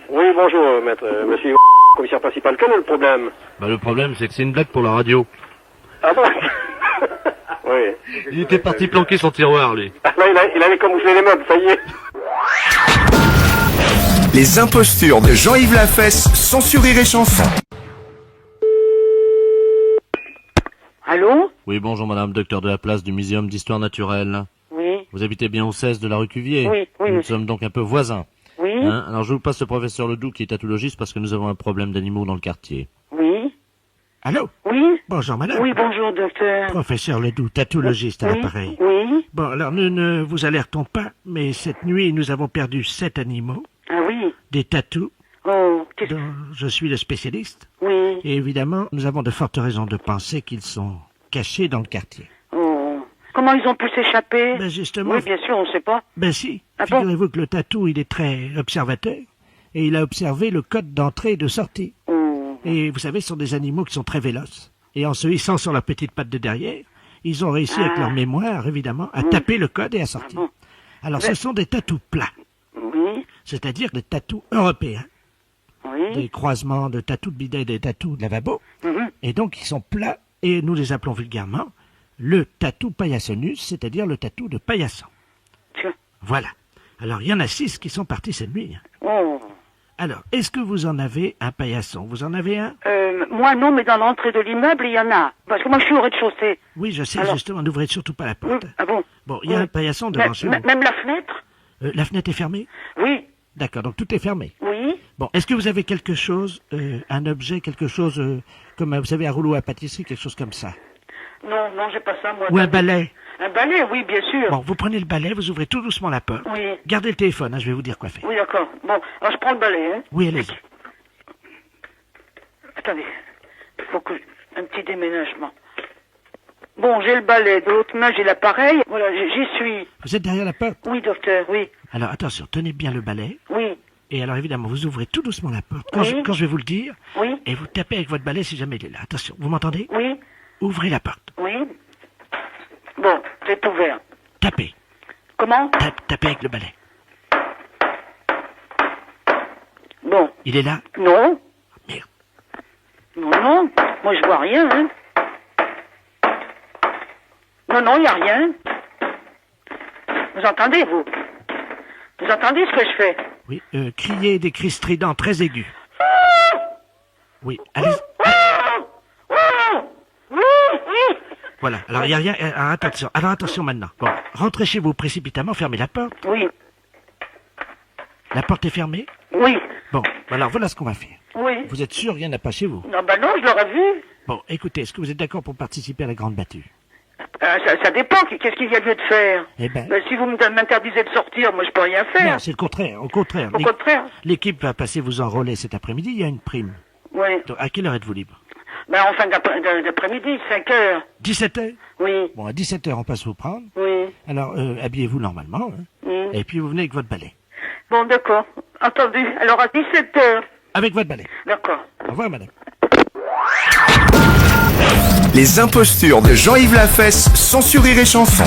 Oui, bonjour maître, monsieur commissaire principal. Quel est le problème? Bah le problème c'est que c'est une blague pour la radio. Ah bon? Oui. Il était parti planquer son tiroir lui. Ah, là, il allait camoufler les meubles, ça y est. Les impostures de Jean-Yves Lafesse sont sur Rire et Chanson. Allô? Oui, bonjour madame, docteur de la place du Muséum d'Histoire Naturelle. Oui. Vous habitez bien au 16 de la rue Cuvier? Oui. Nous sommes donc un peu voisins. Oui. Hein? Alors je vous passe le professeur Ledoux qui est tatologiste parce que nous avons un problème d'animaux dans le quartier. Oui. Allô? Oui. Bonjour, madame. Oui, bonjour, docteur. Professeur Ledoux, tatologiste à Oui. l'appareil. Oui. Bon, alors nous ne vous alertons pas, mais cette nuit, nous avons perdu 7 animaux, Ah oui. des tatous, Oh, dont je suis le spécialiste. Oui. Et évidemment, nous avons de fortes raisons de penser qu'ils sont cachés dans le quartier. Oh. Comment ils ont pu s'échapper? Ben justement. Oui, bien sûr, on sait pas. Ben si. Ah bon? Figurez-vous que le tatou, il est très observateur, et il a observé le code d'entrée et de sortie. Oh. Et vous savez, ce sont des animaux qui sont très véloces. Et en se hissant sur leurs petites pattes de derrière, ils ont réussi avec leur mémoire, évidemment, à taper le code et à sortir. Alors ce sont des tatous plats. Oui. C'est-à-dire des tatous européens. Oui. Des croisements de tatous de bidet et des tatous de lavabo. Mhm. Et donc ils sont plats, et nous les appelons vulgairement le tatou paillassonus, c'est-à-dire le tatou de paillasson. Tiens. Voilà. Alors il y en a 6 qui sont partis cette nuit. Oh. Alors, est-ce que vous en avez un paillasson? Vous en avez un? Moi non, mais dans l'entrée de l'immeuble, il y en a. Parce que moi, je suis au rez-de-chaussée. Oui, je sais, Alors. justement, n'ouvrez surtout pas la porte. Ah bon? Bon, il y a un paillasson devant chez vous. Même la fenêtre? La fenêtre est fermée? Oui. D'accord, donc tout est fermé. Oui. Bon, est-ce que vous avez quelque chose, un objet, quelque chose, comme, vous savez, un rouleau à pâtisserie, quelque chose comme ça? Non, j'ai pas ça, moi. Ou un balai? Un balai, oui, bien sûr. Bon, vous prenez le balai, vous ouvrez tout doucement la porte. Oui. Gardez le téléphone, hein, je vais vous dire quoi faire. Oui, d'accord. Bon, alors je prends le balai, hein. Oui, allez-y. Attendez, il faut que un petit déménagement. Bon, j'ai le balai, de l'autre main j'ai l'appareil. Voilà, j'y suis. Vous êtes derrière la porte? Oui, docteur, oui. Alors, attention, tenez bien le balai. Oui. Et alors, évidemment, vous ouvrez tout doucement la porte, Oui. quand je vais vous le dire. Oui. Et vous tapez avec votre balai si jamais il est là. Attention, vous m'entendez? Oui. Ouvrez la porte. Oui. Bon, c'est ouvert. Tapez. Comment? Tapez avec le balai. Bon. Il est là? Non. Merde. Non. Moi, je vois rien, hein. Non, il n'y a rien. Vous entendez, vous? Vous entendez ce que je fais? Oui, criez des cris stridents très aigus. Oui, allez. Voilà, alors il n'y a rien. Alors attention maintenant. Bon, rentrez chez vous précipitamment, fermez la porte. Oui. La porte est fermée? Oui. Bon, alors voilà ce qu'on va faire. Oui. Vous êtes sûr, rien n'a pas chez vous? Non, non, je l'aurais vu. Bon, écoutez, est-ce que vous êtes d'accord pour participer à la grande battue? Ça dépend, qu'est-ce qu'il y a lieu de faire? Eh ben... Si vous m'interdisez de sortir, moi je peux rien faire. Non, c'est le contraire, au contraire. Au contraire? L'équipe va passer vous enrôler cet après-midi, il y a une prime. Oui. Donc, à quelle heure êtes-vous libre? En fin d'après-midi, 5 heures. 17h? Oui. Bon, à 17h, on passe vous prendre. Oui. Alors, habillez-vous normalement, hein. Et puis vous venez avec votre balai. Bon, d'accord. Entendu. Alors, à 17h. Avec votre balai. D'accord. Au revoir, madame. Les impostures de Jean-Yves Lafesse sont sur Rire et Chanson.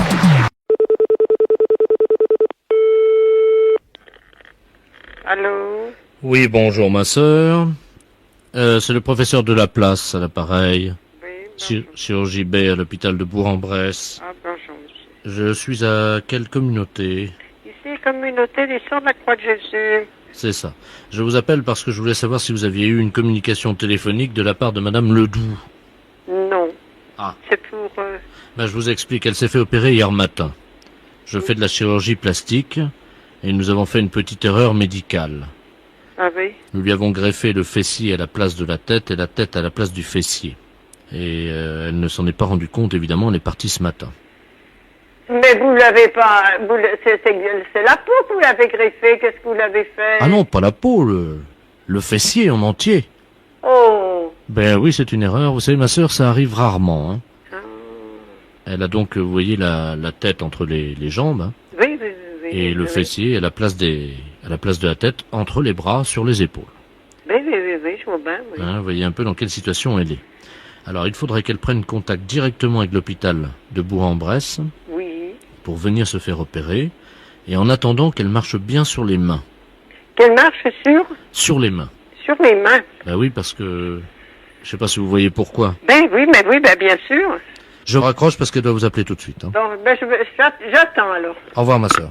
Allô? Oui, bonjour ma sœur. C'est le professeur de la place à l'appareil. Oui, Chirurgie B à l'hôpital de Bourg-en-Bresse. Ah, bonjour, monsieur. Je suis à quelle communauté? Ici, communauté des Sœurs de la Croix de Jésus. C'est ça. Je vous appelle parce que je voulais savoir si vous aviez eu une communication téléphonique de la part de Madame Ledoux. Non. Ah. C'est pour... Ben, je vous explique, elle s'est fait opérer hier matin. Je fais de la chirurgie plastique et nous avons fait une petite erreur médicale. Ah oui? Nous lui avons greffé le fessier à la place de la tête et la tête à la place du fessier. Et elle ne s'en est pas rendue compte, évidemment, elle est partie ce matin. Mais vous l'avez pas... C'est la peau que vous l'avez greffée, qu'est-ce que vous l'avez fait? Ah non, pas la peau, le fessier en entier. Oh. Ben oui, c'est une erreur. Vous savez, ma sœur, ça arrive rarement. Hein. Elle a donc, vous voyez, la tête entre les jambes. Hein, Oui. et le fessier à la place de la tête entre les bras sur les épaules. Oui, je vois bien, oui. Hein, vous voyez un peu dans quelle situation elle est. Alors, il faudrait qu'elle prenne contact directement avec l'hôpital de Bourg-en-Bresse Oui. pour venir se faire opérer. Et en attendant, qu'elle marche bien sur les mains. Qu'elle marche Sur les mains. sur les mains. Ben oui, parce que... Je sais pas si vous voyez pourquoi. Ben bien sûr. Je raccroche parce qu'elle doit vous appeler tout de suite. Hein. Bon, ben j'attends alors. Au revoir, ma sœur.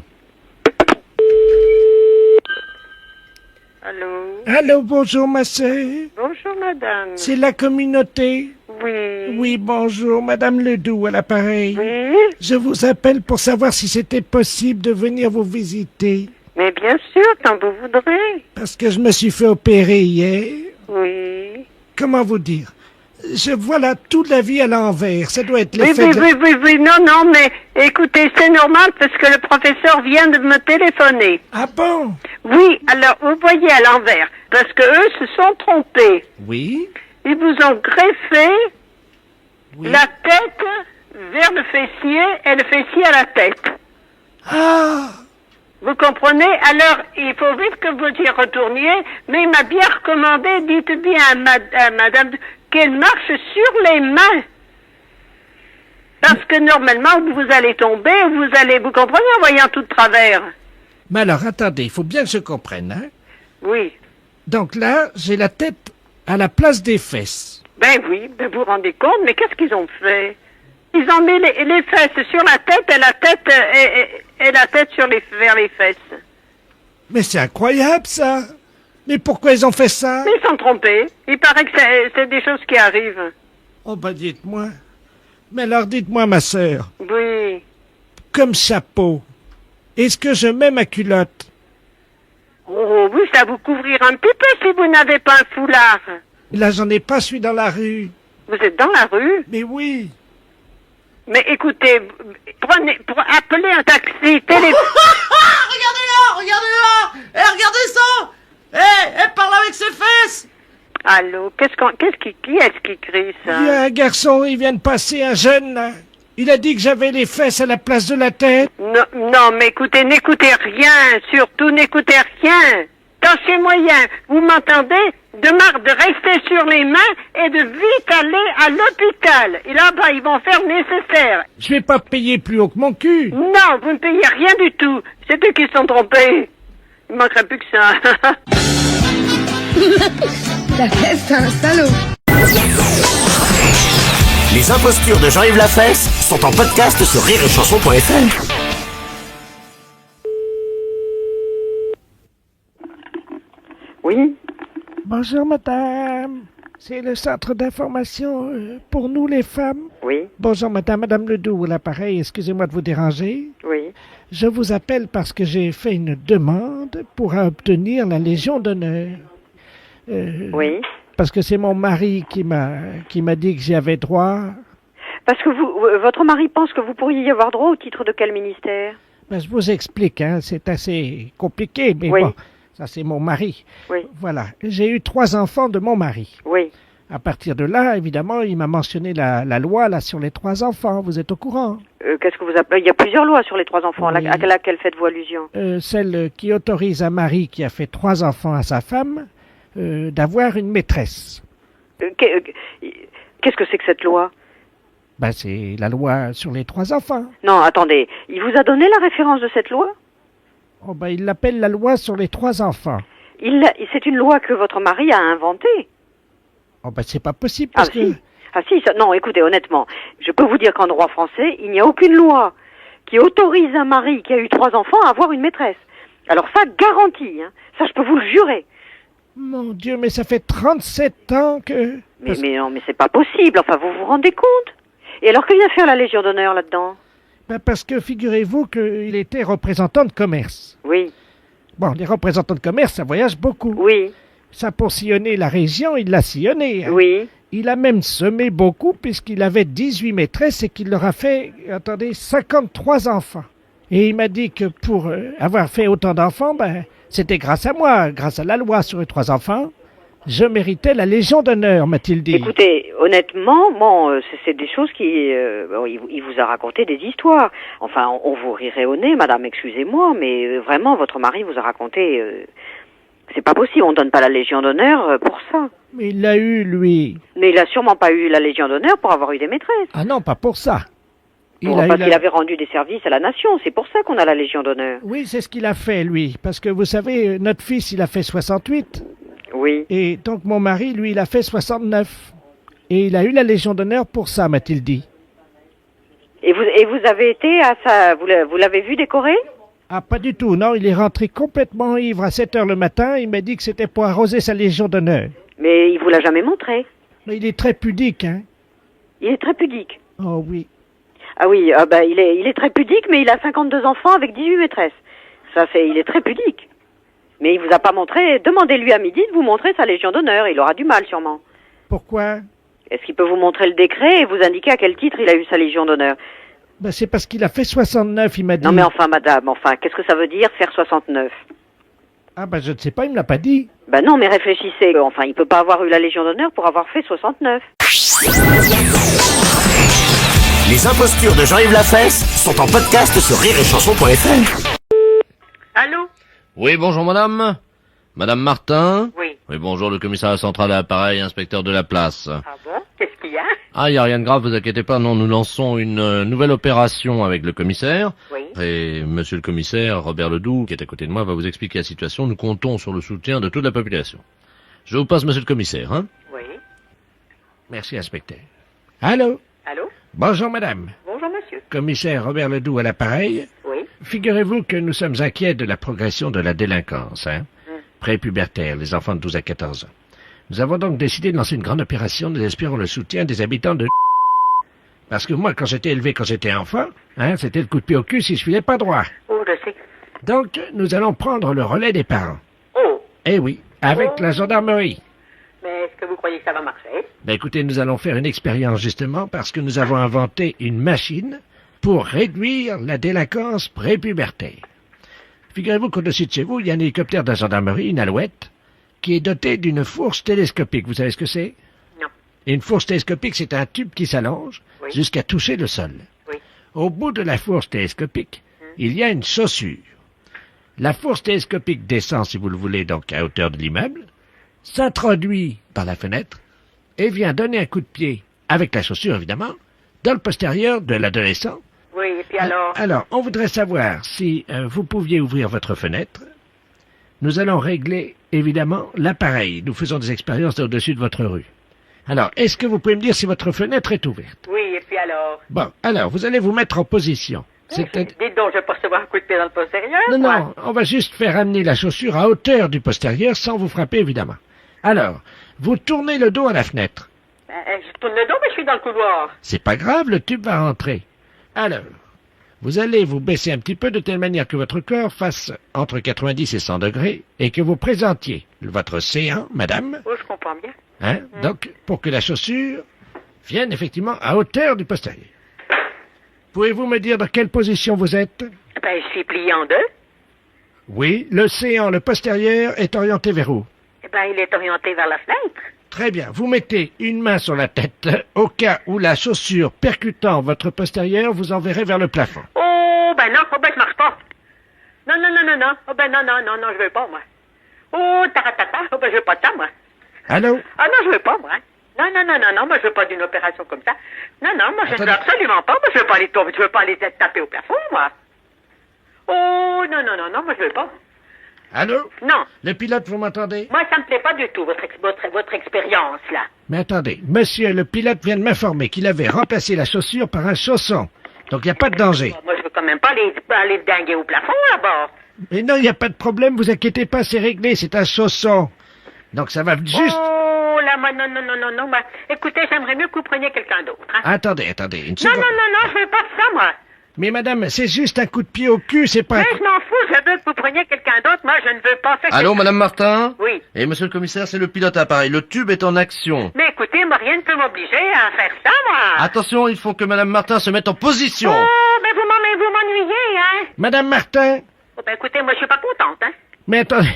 Allô? Allô, bonjour ma sœur. Bonjour madame. C'est la communauté. Oui. Oui, bonjour, madame Ledoux à l'appareil. Oui. Je vous appelle pour savoir si c'était possible de venir vous visiter. Mais bien sûr, quand vous voudrez. Parce que je me suis fait opérer hier. Oui. Comment vous dire? Je vois là toute la vie à l'envers. Ça doit être l'effet Oui, non, mais écoutez, c'est normal parce que le professeur vient de me téléphoner. Ah bon? Oui, alors vous voyez à l'envers, parce que eux se sont trompés. Oui. Ils vous ont greffé la tête vers le fessier et le fessier à la tête. Ah! Vous comprenez? Alors, il faut vite que vous y retourniez, mais il m'a bien recommandé, dites bien à madame, qu'elle marche sur les mains. Parce que normalement, vous allez tomber, vous comprenez, en voyant tout de travers. Mais alors, attendez, il faut bien que je comprenne, hein? Oui. Donc là, j'ai la tête à la place des fesses. Ben oui, vous vous rendez compte, mais qu'est-ce qu'ils ont fait? Ils ont mis les fesses sur la tête et la tête vers les fesses. Mais c'est incroyable, ça! Mais pourquoi ils ont fait ça? Ils sont trompés. Il paraît que c'est des choses qui arrivent. Oh, bah dites-moi. Mais alors dites-moi, ma sœur. Oui. Comme chapeau, est-ce que je mets ma culotte? Oh oui, ça vous couvrir un petit peu si vous n'avez pas un foulard. Là, j'en ai pas, je suis dans la rue. Vous êtes dans la rue? Mais oui. Mais écoutez, appelez un taxi, Regardez-la! Regardez ça! Elle parle avec ses fesses! Allô, qui est-ce qui crie ça? Il y a un garçon, il vient de passer, un jeune, là. Il a dit que j'avais les fesses à la place de la tête. Non, mais écoutez, n'écoutez rien, surtout n'écoutez rien. Tâchez moyen, vous m'entendez? De rester sur les mains et de vite aller à l'hôpital. Et là-bas, ils vont faire nécessaire. Je vais pas payer plus haut que mon cul. Non, vous ne payez rien du tout. C'est eux qui se sont trompés. Il manquerait plus que ça. La fesse, c'est un salaud. Les impostures de Jean-Yves Lafesse sont en podcast sur rireetchanson.fr. Oui. Bonjour, madame. C'est le centre d'information pour nous, les femmes. Oui. Bonjour, madame Ledoux, à l'appareil. Excusez-moi de vous déranger. Oui. Je vous appelle parce que j'ai fait une demande pour obtenir la Légion d'honneur. Oui. Parce que c'est mon mari qui m'a dit que j'y avais droit. Parce que votre mari pense que vous pourriez y avoir droit au titre de quel ministère? Ben, je vous explique, hein, c'est assez compliqué, mais oui. Bon, ça c'est mon mari. Oui. Voilà, j'ai eu 3 enfants de mon mari. Oui. À partir de là, évidemment, il m'a mentionné la loi là sur les 3 enfants, vous êtes au courant? Qu'est-ce que vous appelez? Il y a plusieurs lois sur les 3 enfants, oui. à laquelle faites-vous allusion? Celle qui autorise un mari qui a fait 3 enfants à sa femme d'avoir une maîtresse. Qu'est-ce que c'est que cette loi? Ben, c'est la loi sur les 3 enfants. Non, attendez, il vous a donné la référence de cette loi? Oh ben, il l'appelle la loi sur les 3 enfants. C'est une loi que votre mari a inventée. Oh ben, c'est pas possible parce que... Non, écoutez, honnêtement, je peux vous dire qu'en droit français, il n'y a aucune loi qui autorise un mari qui a eu 3 enfants à avoir une maîtresse. Alors ça, garantie, hein. Ça, je peux vous le jurer. Mon Dieu, mais ça fait 37 ans que... Mais non, mais c'est pas possible, enfin, vous vous rendez compte? Et alors, que vient faire la Légion d'honneur là-dedans? Ben parce que figurez-vous qu'il était représentant de commerce. Oui. Bon, les représentants de commerce, ça voyage beaucoup. Oui. Ça, pour sillonner la région, il l'a sillonné. Hein. Oui. Il a même semé beaucoup puisqu'il avait 18 maîtresses et qu'il leur a fait, 53 enfants. Et il m'a dit que pour avoir fait autant d'enfants, ben, c'était grâce à moi, grâce à la loi sur les 3 enfants. Je méritais la Légion d'honneur, m'a-t-il dit. Écoutez, honnêtement, bon, c'est des choses qui... bon, il vous a raconté des histoires. Enfin, on vous rirait au nez, madame, excusez-moi, mais vraiment, votre mari vous a raconté... c'est pas possible, on donne pas la Légion d'honneur pour ça. Mais il l'a eu, lui. Mais il a sûrement pas eu la Légion d'honneur pour avoir eu des maîtresses. Ah non, pas pour ça. Parce qu'il avait rendu des services à la nation, c'est pour ça qu'on a la Légion d'honneur. Oui, c'est ce qu'il a fait, lui. Parce que vous savez, notre fils, il a fait 68. Oui. Et donc mon mari, lui, il a fait 69. Et il a eu la Légion d'honneur pour ça, m'a-t-il dit. Et vous avez été à ça, vous l'avez vu décorer? Ah, pas du tout, non, il est rentré complètement ivre à 7 heures le matin, il m'a dit que c'était pour arroser sa Légion d'honneur. Mais il vous l'a jamais montré? Mais il est très pudique, hein. Il est très pudique? Oh oui. Ah oui, il est très pudique, mais il a 52 enfants avec 18 maîtresses. Il est très pudique. Mais il vous a pas montré, demandez-lui à midi de vous montrer sa Légion d'honneur, il aura du mal sûrement. Pourquoi? Est-ce qu'il peut vous montrer le décret et vous indiquer à quel titre il a eu sa Légion d'honneur? Ben c'est parce qu'il a fait 69, il m'a dit. Non mais enfin madame, qu'est-ce que ça veut dire faire 69? Ah ben je ne sais pas, il me l'a pas dit. Ben non mais réfléchissez, il peut pas avoir eu la Légion d'honneur pour avoir fait 69. Les impostures de Jean-Yves Lafesse sont en podcast sur rireetchanson.fr. Allô? Oui, bonjour madame. Madame Martin? Oui. Oui, bonjour, le commissariat central à l'appareil, inspecteur de la place. Ah bon? Qu'est-ce qu'il y a? Ah, il n'y a rien de grave, vous inquiétez pas, non, nous lançons une nouvelle opération avec le commissaire. Oui. Et monsieur le commissaire, Robert Ledoux, qui est à côté de moi, va vous expliquer la situation. Nous comptons sur le soutien de toute la population. Je vous passe monsieur le commissaire, hein? Oui. Merci, inspecteur. Allô? Allô? Bonjour, madame. Bonjour, monsieur. Commissaire Robert Ledoux à l'appareil. Oui. Figurez-vous que nous sommes inquiets de la progression de la délinquance, hein? Prépubertaire, les enfants de 12 à 14 ans. Nous avons donc décidé de lancer une grande opération. Nous espérons le soutien des habitants de... Parce que moi, quand j'étais enfant, hein, c'était le coup de pied au cul si je filais pas droit. Oh, je sais. Donc, nous allons prendre le relais des parents. Oh. Eh oui, avec la gendarmerie. Mais est-ce que vous croyez que ça va marcher? Ben écoutez, nous allons faire une expérience justement parce que nous avons inventé une machine pour réduire la délinquance prépubertaire. Figurez-vous qu'au-dessus de chez vous, il y a un hélicoptère de la gendarmerie, une alouette, qui est doté d'une fourche télescopique. Vous savez ce que c'est? Non. Une fourche télescopique, c'est un tube qui s'allonge jusqu'à toucher le sol. Oui. Au bout de la fourche télescopique, il y a une chaussure. La fourche télescopique descend, si vous le voulez, donc à hauteur de l'immeuble, s'introduit par la fenêtre et vient donner un coup de pied, avec la chaussure évidemment, dans le postérieur de l'adolescent. Oui, et puis alors? Alors, on voudrait savoir si vous pouviez ouvrir votre fenêtre. Nous allons régler, évidemment, l'appareil. Nous faisons des expériences au-dessus de votre rue. Alors, est-ce que vous pouvez me dire si votre fenêtre est ouverte? Oui, et puis alors? Bon, alors, vous allez vous mettre en position. Dites donc, je vais pas recevoir un coup de pied dans le postérieur? Non, moi. non, on va juste faire amener la chaussure à hauteur du postérieur sans vous frapper, évidemment. Alors, vous tournez le dos à la fenêtre. Je tourne le dos, mais je suis dans le couloir. C'est pas grave, le tube va rentrer. Alors, vous allez vous baisser un petit peu de telle manière que votre corps fasse entre 90 et 100 degrés et que vous présentiez votre séant, madame. Oh, je comprends bien. Hein? Donc, pour que la chaussure vienne effectivement à hauteur du postérieur. Pouvez-vous me dire dans quelle position vous êtes? Ben, je suis plié en deux. Oui, le séant, le postérieur, est orienté vers où? Ben, il est orienté vers la fenêtre. Très bien. Vous mettez une main sur la tête. Au cas où la chaussure percutant votre postérieur, vous enverrez vers le plafond. Oh, ben non, je marche pas. Non. Oh, ben non, je veux pas, moi. Oh, taratata, oh, ben je veux pas de ça, moi. Allô? Ah non, je veux pas, moi. Non, moi je veux pas d'une opération comme ça. Non, moi je ne veux absolument pas, moi je veux pas aller tomber, je veux pas aller taper au plafond, moi. Oh, non, moi je veux pas. Allô? Non. Le pilote, vous m'entendez? Moi, ça me plaît pas du tout, votre expérience, là. Mais attendez, monsieur, le pilote vient de m'informer qu'il avait remplacé la chaussure par un chausson. Donc, il n'y a pas de danger. Moi, je veux quand même pas aller dinguer au plafond, là-bas. Mais non, il n'y a pas de problème, vous inquiétez pas, c'est réglé, c'est un chausson. Donc, ça va juste... Oh, là, moi, non, moi. Écoutez, j'aimerais mieux que vous preniez quelqu'un d'autre, hein. Attendez, une seconde. Non, je veux pas de ça, moi. Mais madame, c'est juste un coup de pied au cul, c'est pas... Mais je m'en fous, je veux que vous preniez quelqu'un d'autre, moi, je ne veux pas faire... Allô, madame Martin? Oui. Et monsieur le commissaire, c'est le pilote à appareil. Le tube est en action. Mais écoutez, moi, rien ne peut m'obliger à faire ça, moi. Attention, il faut que madame Martin se mette en position. Oh, mais vous m'ennuyez, hein. Madame Martin? Oh, ben écoutez, moi, je suis pas contente, hein. Mais attendez,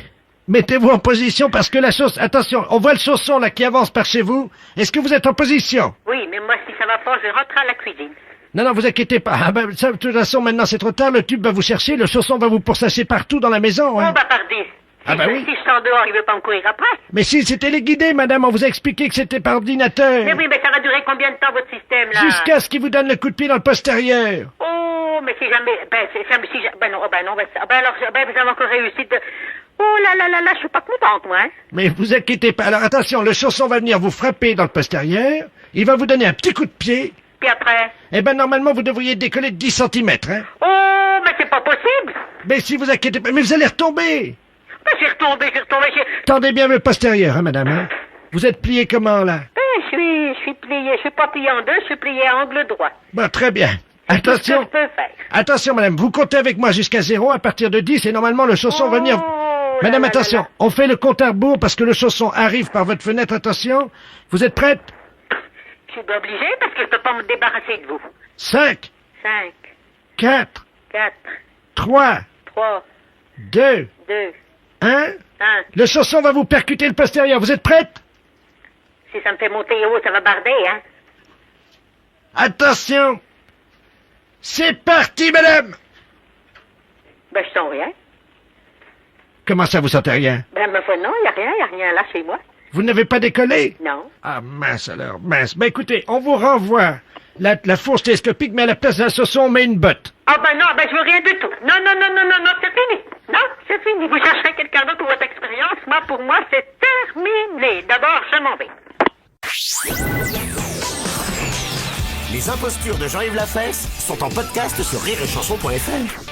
Mettez-vous en position parce que la sauce... Attention, on voit le chausson là qui avance par chez vous. Est-ce que vous êtes en position? Oui, mais moi, si ça va pas, je rentre à la cuisine. Non, vous inquiétez pas. Ah ben, ça, de toute façon, maintenant c'est trop tard. Le tube va vous chercher, le chausson va vous pourchasser partout dans la maison. Hein. Oh, bah, pardi. Ah bah oui. Si je sors dehors, il veut pas me courir après. Mais si, c'était les guidés, madame. On vous a expliqué que c'était par ordinateur. Mais oui, mais ça va durer combien de temps, votre système, là? Jusqu'à ce qu'il vous donne le coup de pied dans le postérieur. Oh, mais si jamais... non, alors, vous avez encore réussi de... Oh là, je suis pas contente, moi, hein. Mais vous inquiétez pas. Alors attention, le chausson va venir vous frapper dans le postérieur. Il va vous donner un petit coup de pied. Puis après? Eh ben, normalement, vous devriez décoller de 10 cm, hein. Oh, mais c'est pas possible. Mais si vous inquiétez pas, mais vous allez retomber. Mais j'ai retombé. Tendez bien le postérieur, hein, madame, hein. Vous êtes plié comment, là? Je suis plié, je suis pas plié en deux, je suis plié à angle droit. Bon, très bien. Attention. Qu'est-ce que je peux faire? Attention, madame, vous comptez avec moi jusqu'à 0, à partir de 10, et normalement, le chausson va venir... Madame, attention, on fait le compte à rebours parce que le chausson arrive par votre fenêtre, attention. Vous êtes prête? Je suis obligé parce que je peux pas me débarrasser de vous. 5, 5, 4, 4, 3, 2, 1. Le chausson va vous percuter le postérieur. Vous êtes prête? Si ça me fait monter haut, ça va barder, hein? Attention. C'est parti, madame. Ben, je sens rien. Comment ça, vous sentez rien? Ben, ma foi, non, y a rien là chez moi. Vous n'avez pas décollé? Non. Ah, mince alors, mince. Ben, écoutez, on vous renvoie la fourche télescopique, mais à la place d'un chausson, on met une botte. Ah, ben non, je veux rien du tout. Non, c'est fini. Non, c'est fini. Vous chercherez quelqu'un d'autre pour votre expérience. Moi, pour moi, c'est terminé. D'abord, je m'en vais. Les impostures de Jean-Yves Lafesse sont en podcast sur rireetchanson.fr.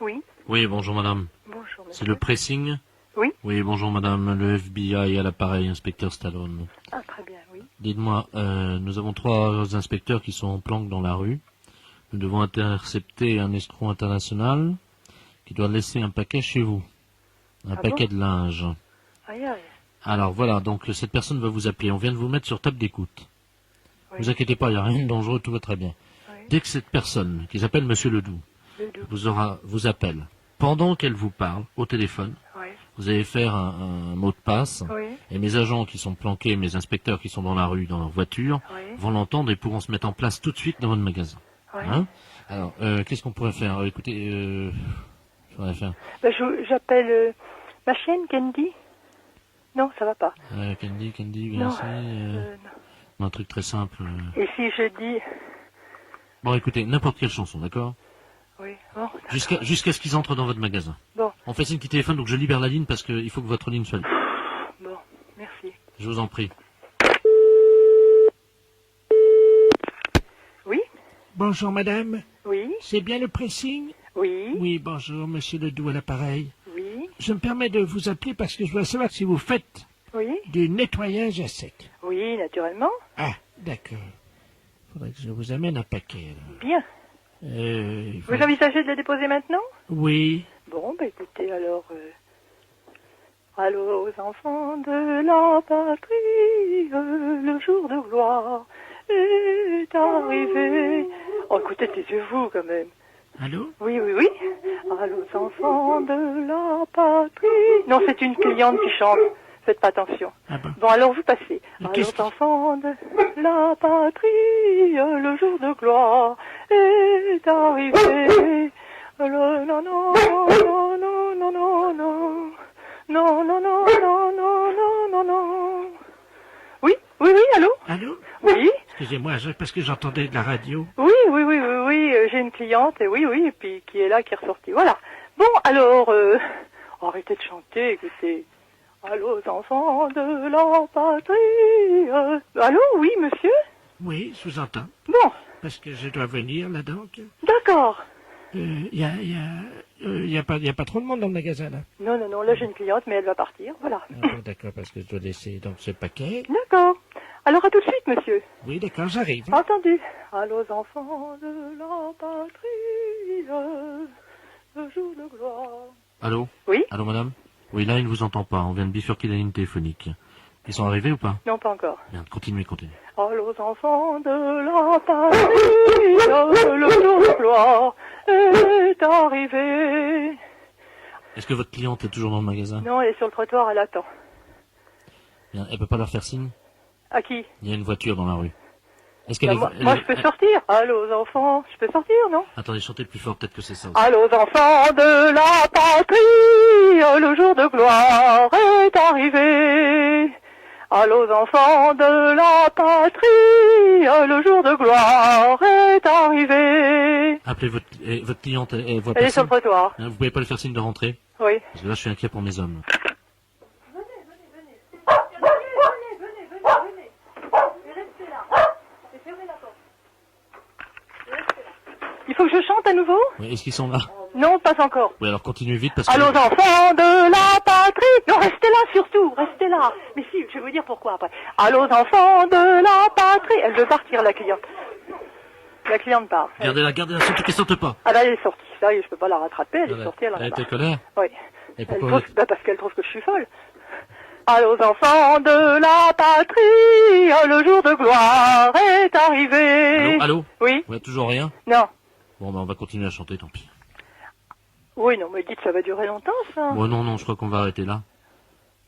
Oui. Oui, bonjour madame. Bonjour, monsieur. C'est le pressing? Oui. Oui, bonjour madame, le FBI à l'appareil, inspecteur Stallone. Ah, très bien, oui. Dites-moi, nous avons 3 inspecteurs qui sont en planque dans la rue. Nous devons intercepter un escroc international qui doit laisser un paquet chez vous. Un paquet de linge. Aïe, aïe. Alors voilà, donc cette personne va vous appeler. On vient de vous mettre sur table d'écoute. Ne vous inquiétez pas, il n'y a rien de dangereux, tout va très bien. Dès que cette personne, qui s'appelle Monsieur Ledoux, vous appelle, pendant qu'elle vous parle au téléphone, vous allez faire un mot de passe, et mes agents qui sont planqués, mes inspecteurs qui sont dans la rue, dans leur voiture, vont l'entendre et pourront se mettre en place tout de suite dans votre magasin. Hein? Alors, qu'est-ce qu'on pourrait faire? Écoutez, faudrait faire... J'appelle ma chienne, Candy. Non, ça va pas. Candy, viens Non, ici. Un truc très simple. Et si je dis... Bon, écoutez, n'importe quelle chanson, d'accord? Oui, bon. Jusqu'à ce qu'ils entrent dans votre magasin. Bon. On fait signe qui téléphone, donc je libère la ligne parce qu'il faut que votre ligne soit libre. Bon, merci. Je vous en prie. Oui? Bonjour, madame. Oui? C'est bien le pressing? Oui? Oui, bonjour, monsieur Ledoux à l'appareil. Oui? Je me permets de vous appeler parce que je voudrais savoir si vous faites Oui? du nettoyage à sec. Oui, naturellement. Ah, d'accord. Faudrait que je vous amène un paquet, alors. Bien. Vous envisagez de le déposer maintenant? Oui. Bon, écoutez, alors... Allô aux enfants de la patrie, le jour de gloire est arrivé. Oh, écoutez, taisez-vous quand même. Allô? Oui. Allô aux enfants de la patrie. Non, c'est une cliente qui chante. Faites pas attention. Ah bon? Bon, alors vous passez. Allô aux enfants de la patrie, le jour de gloire est arrivé. Non. Oui, allô? Allô? Oui? Excusez-moi, parce que j'entendais de la radio. Oui, j'ai une cliente, et et puis qui est là, qui est ressortie. Voilà. Bon, alors, arrêtez de chanter, écoutez. Allô, aux enfants de la patrie. Allô, oui, monsieur? Oui, je vous entends. Bon. Parce que je dois venir, là, donc. D'accord. Il y a pas trop de monde dans le magasin, là. Non, là, j'ai une cliente, mais elle va partir, voilà. Ah, bon, d'accord, parce que je dois laisser, donc, ce paquet. D'accord. Alors, à tout de suite, monsieur. Oui, d'accord, j'arrive. Entendu. Allô, aux enfants de la patrie, le jour de gloire. Allô? Oui? Allô, madame? Oui, là, il ne vous entend pas. On vient de bifurquer la ligne téléphonique. Ils sont arrivés ou pas? Non, pas encore. Bien, continuez. Allô, aux enfants de la patrie, le jour de gloire est arrivé. Est-ce que votre cliente est toujours dans le magasin? Non, elle est sur le trottoir, elle attend. Bien, elle peut pas leur faire signe? À qui? Il y a une voiture dans la rue. Est-ce qu'elle Bah, moi, je peux sortir. Allô, enfants, je peux sortir, non? Attendez, chantez plus fort, peut-être que c'est ça aussi. Allô, enfants de la patrie, le jour de gloire est arrivé. Allô, enfants de la patrie, le jour de gloire est arrivé. Appelez votre cliente, elle voit Elle est sur personne. le trottoir. Hein, vous pouvez pas lui faire signe de rentrer? Oui. Parce que là, je suis inquiet pour mes hommes. Il faut que je chante à nouveau? Oui, est-ce qu'ils sont là? Non, pas encore. Oui, alors continuez vite parce que... Allô, enfants de la patrie. Non, restez là surtout, restez là. Mais si, je vais vous dire pourquoi après. Allô, enfants de la patrie. Elle veut partir, la cliente. La cliente part. Gardez-la, surtout qu'elle saute pas. Ah là, elle est sortie. Ça y est, je peux pas la rattraper. Elle est sortie, elle en Elle a était marre. colère? Oui. Et Elle pourquoi trouve, parce qu'elle trouve que je suis folle. Allô, enfants de la patrie, le jour de gloire est arrivé. Allô? Oui. Ouais, toujours rien? Non. Bon, ben, on va continuer à chanter, tant pis. Oui, non, mais dites, ça va durer longtemps, ça. Bon, non, je crois qu'on va arrêter là.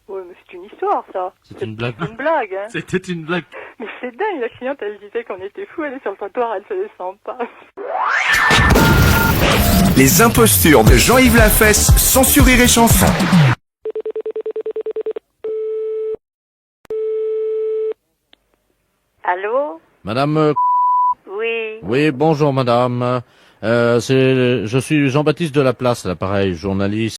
Oui, mais c'est une histoire, ça. C'est une blague. Une blague, hein. C'était une blague. Mais c'est dingue, la cliente, elle disait qu'on était fous, elle est sur le trottoir, elle se descend pas. Les impostures de Jean-Yves Lafesse, sans sur Rire et Chanson. Allô? Madame... Oui. Oui, bonjour madame. Je suis Jean-Baptiste de la Place, à l'appareil, journaliste.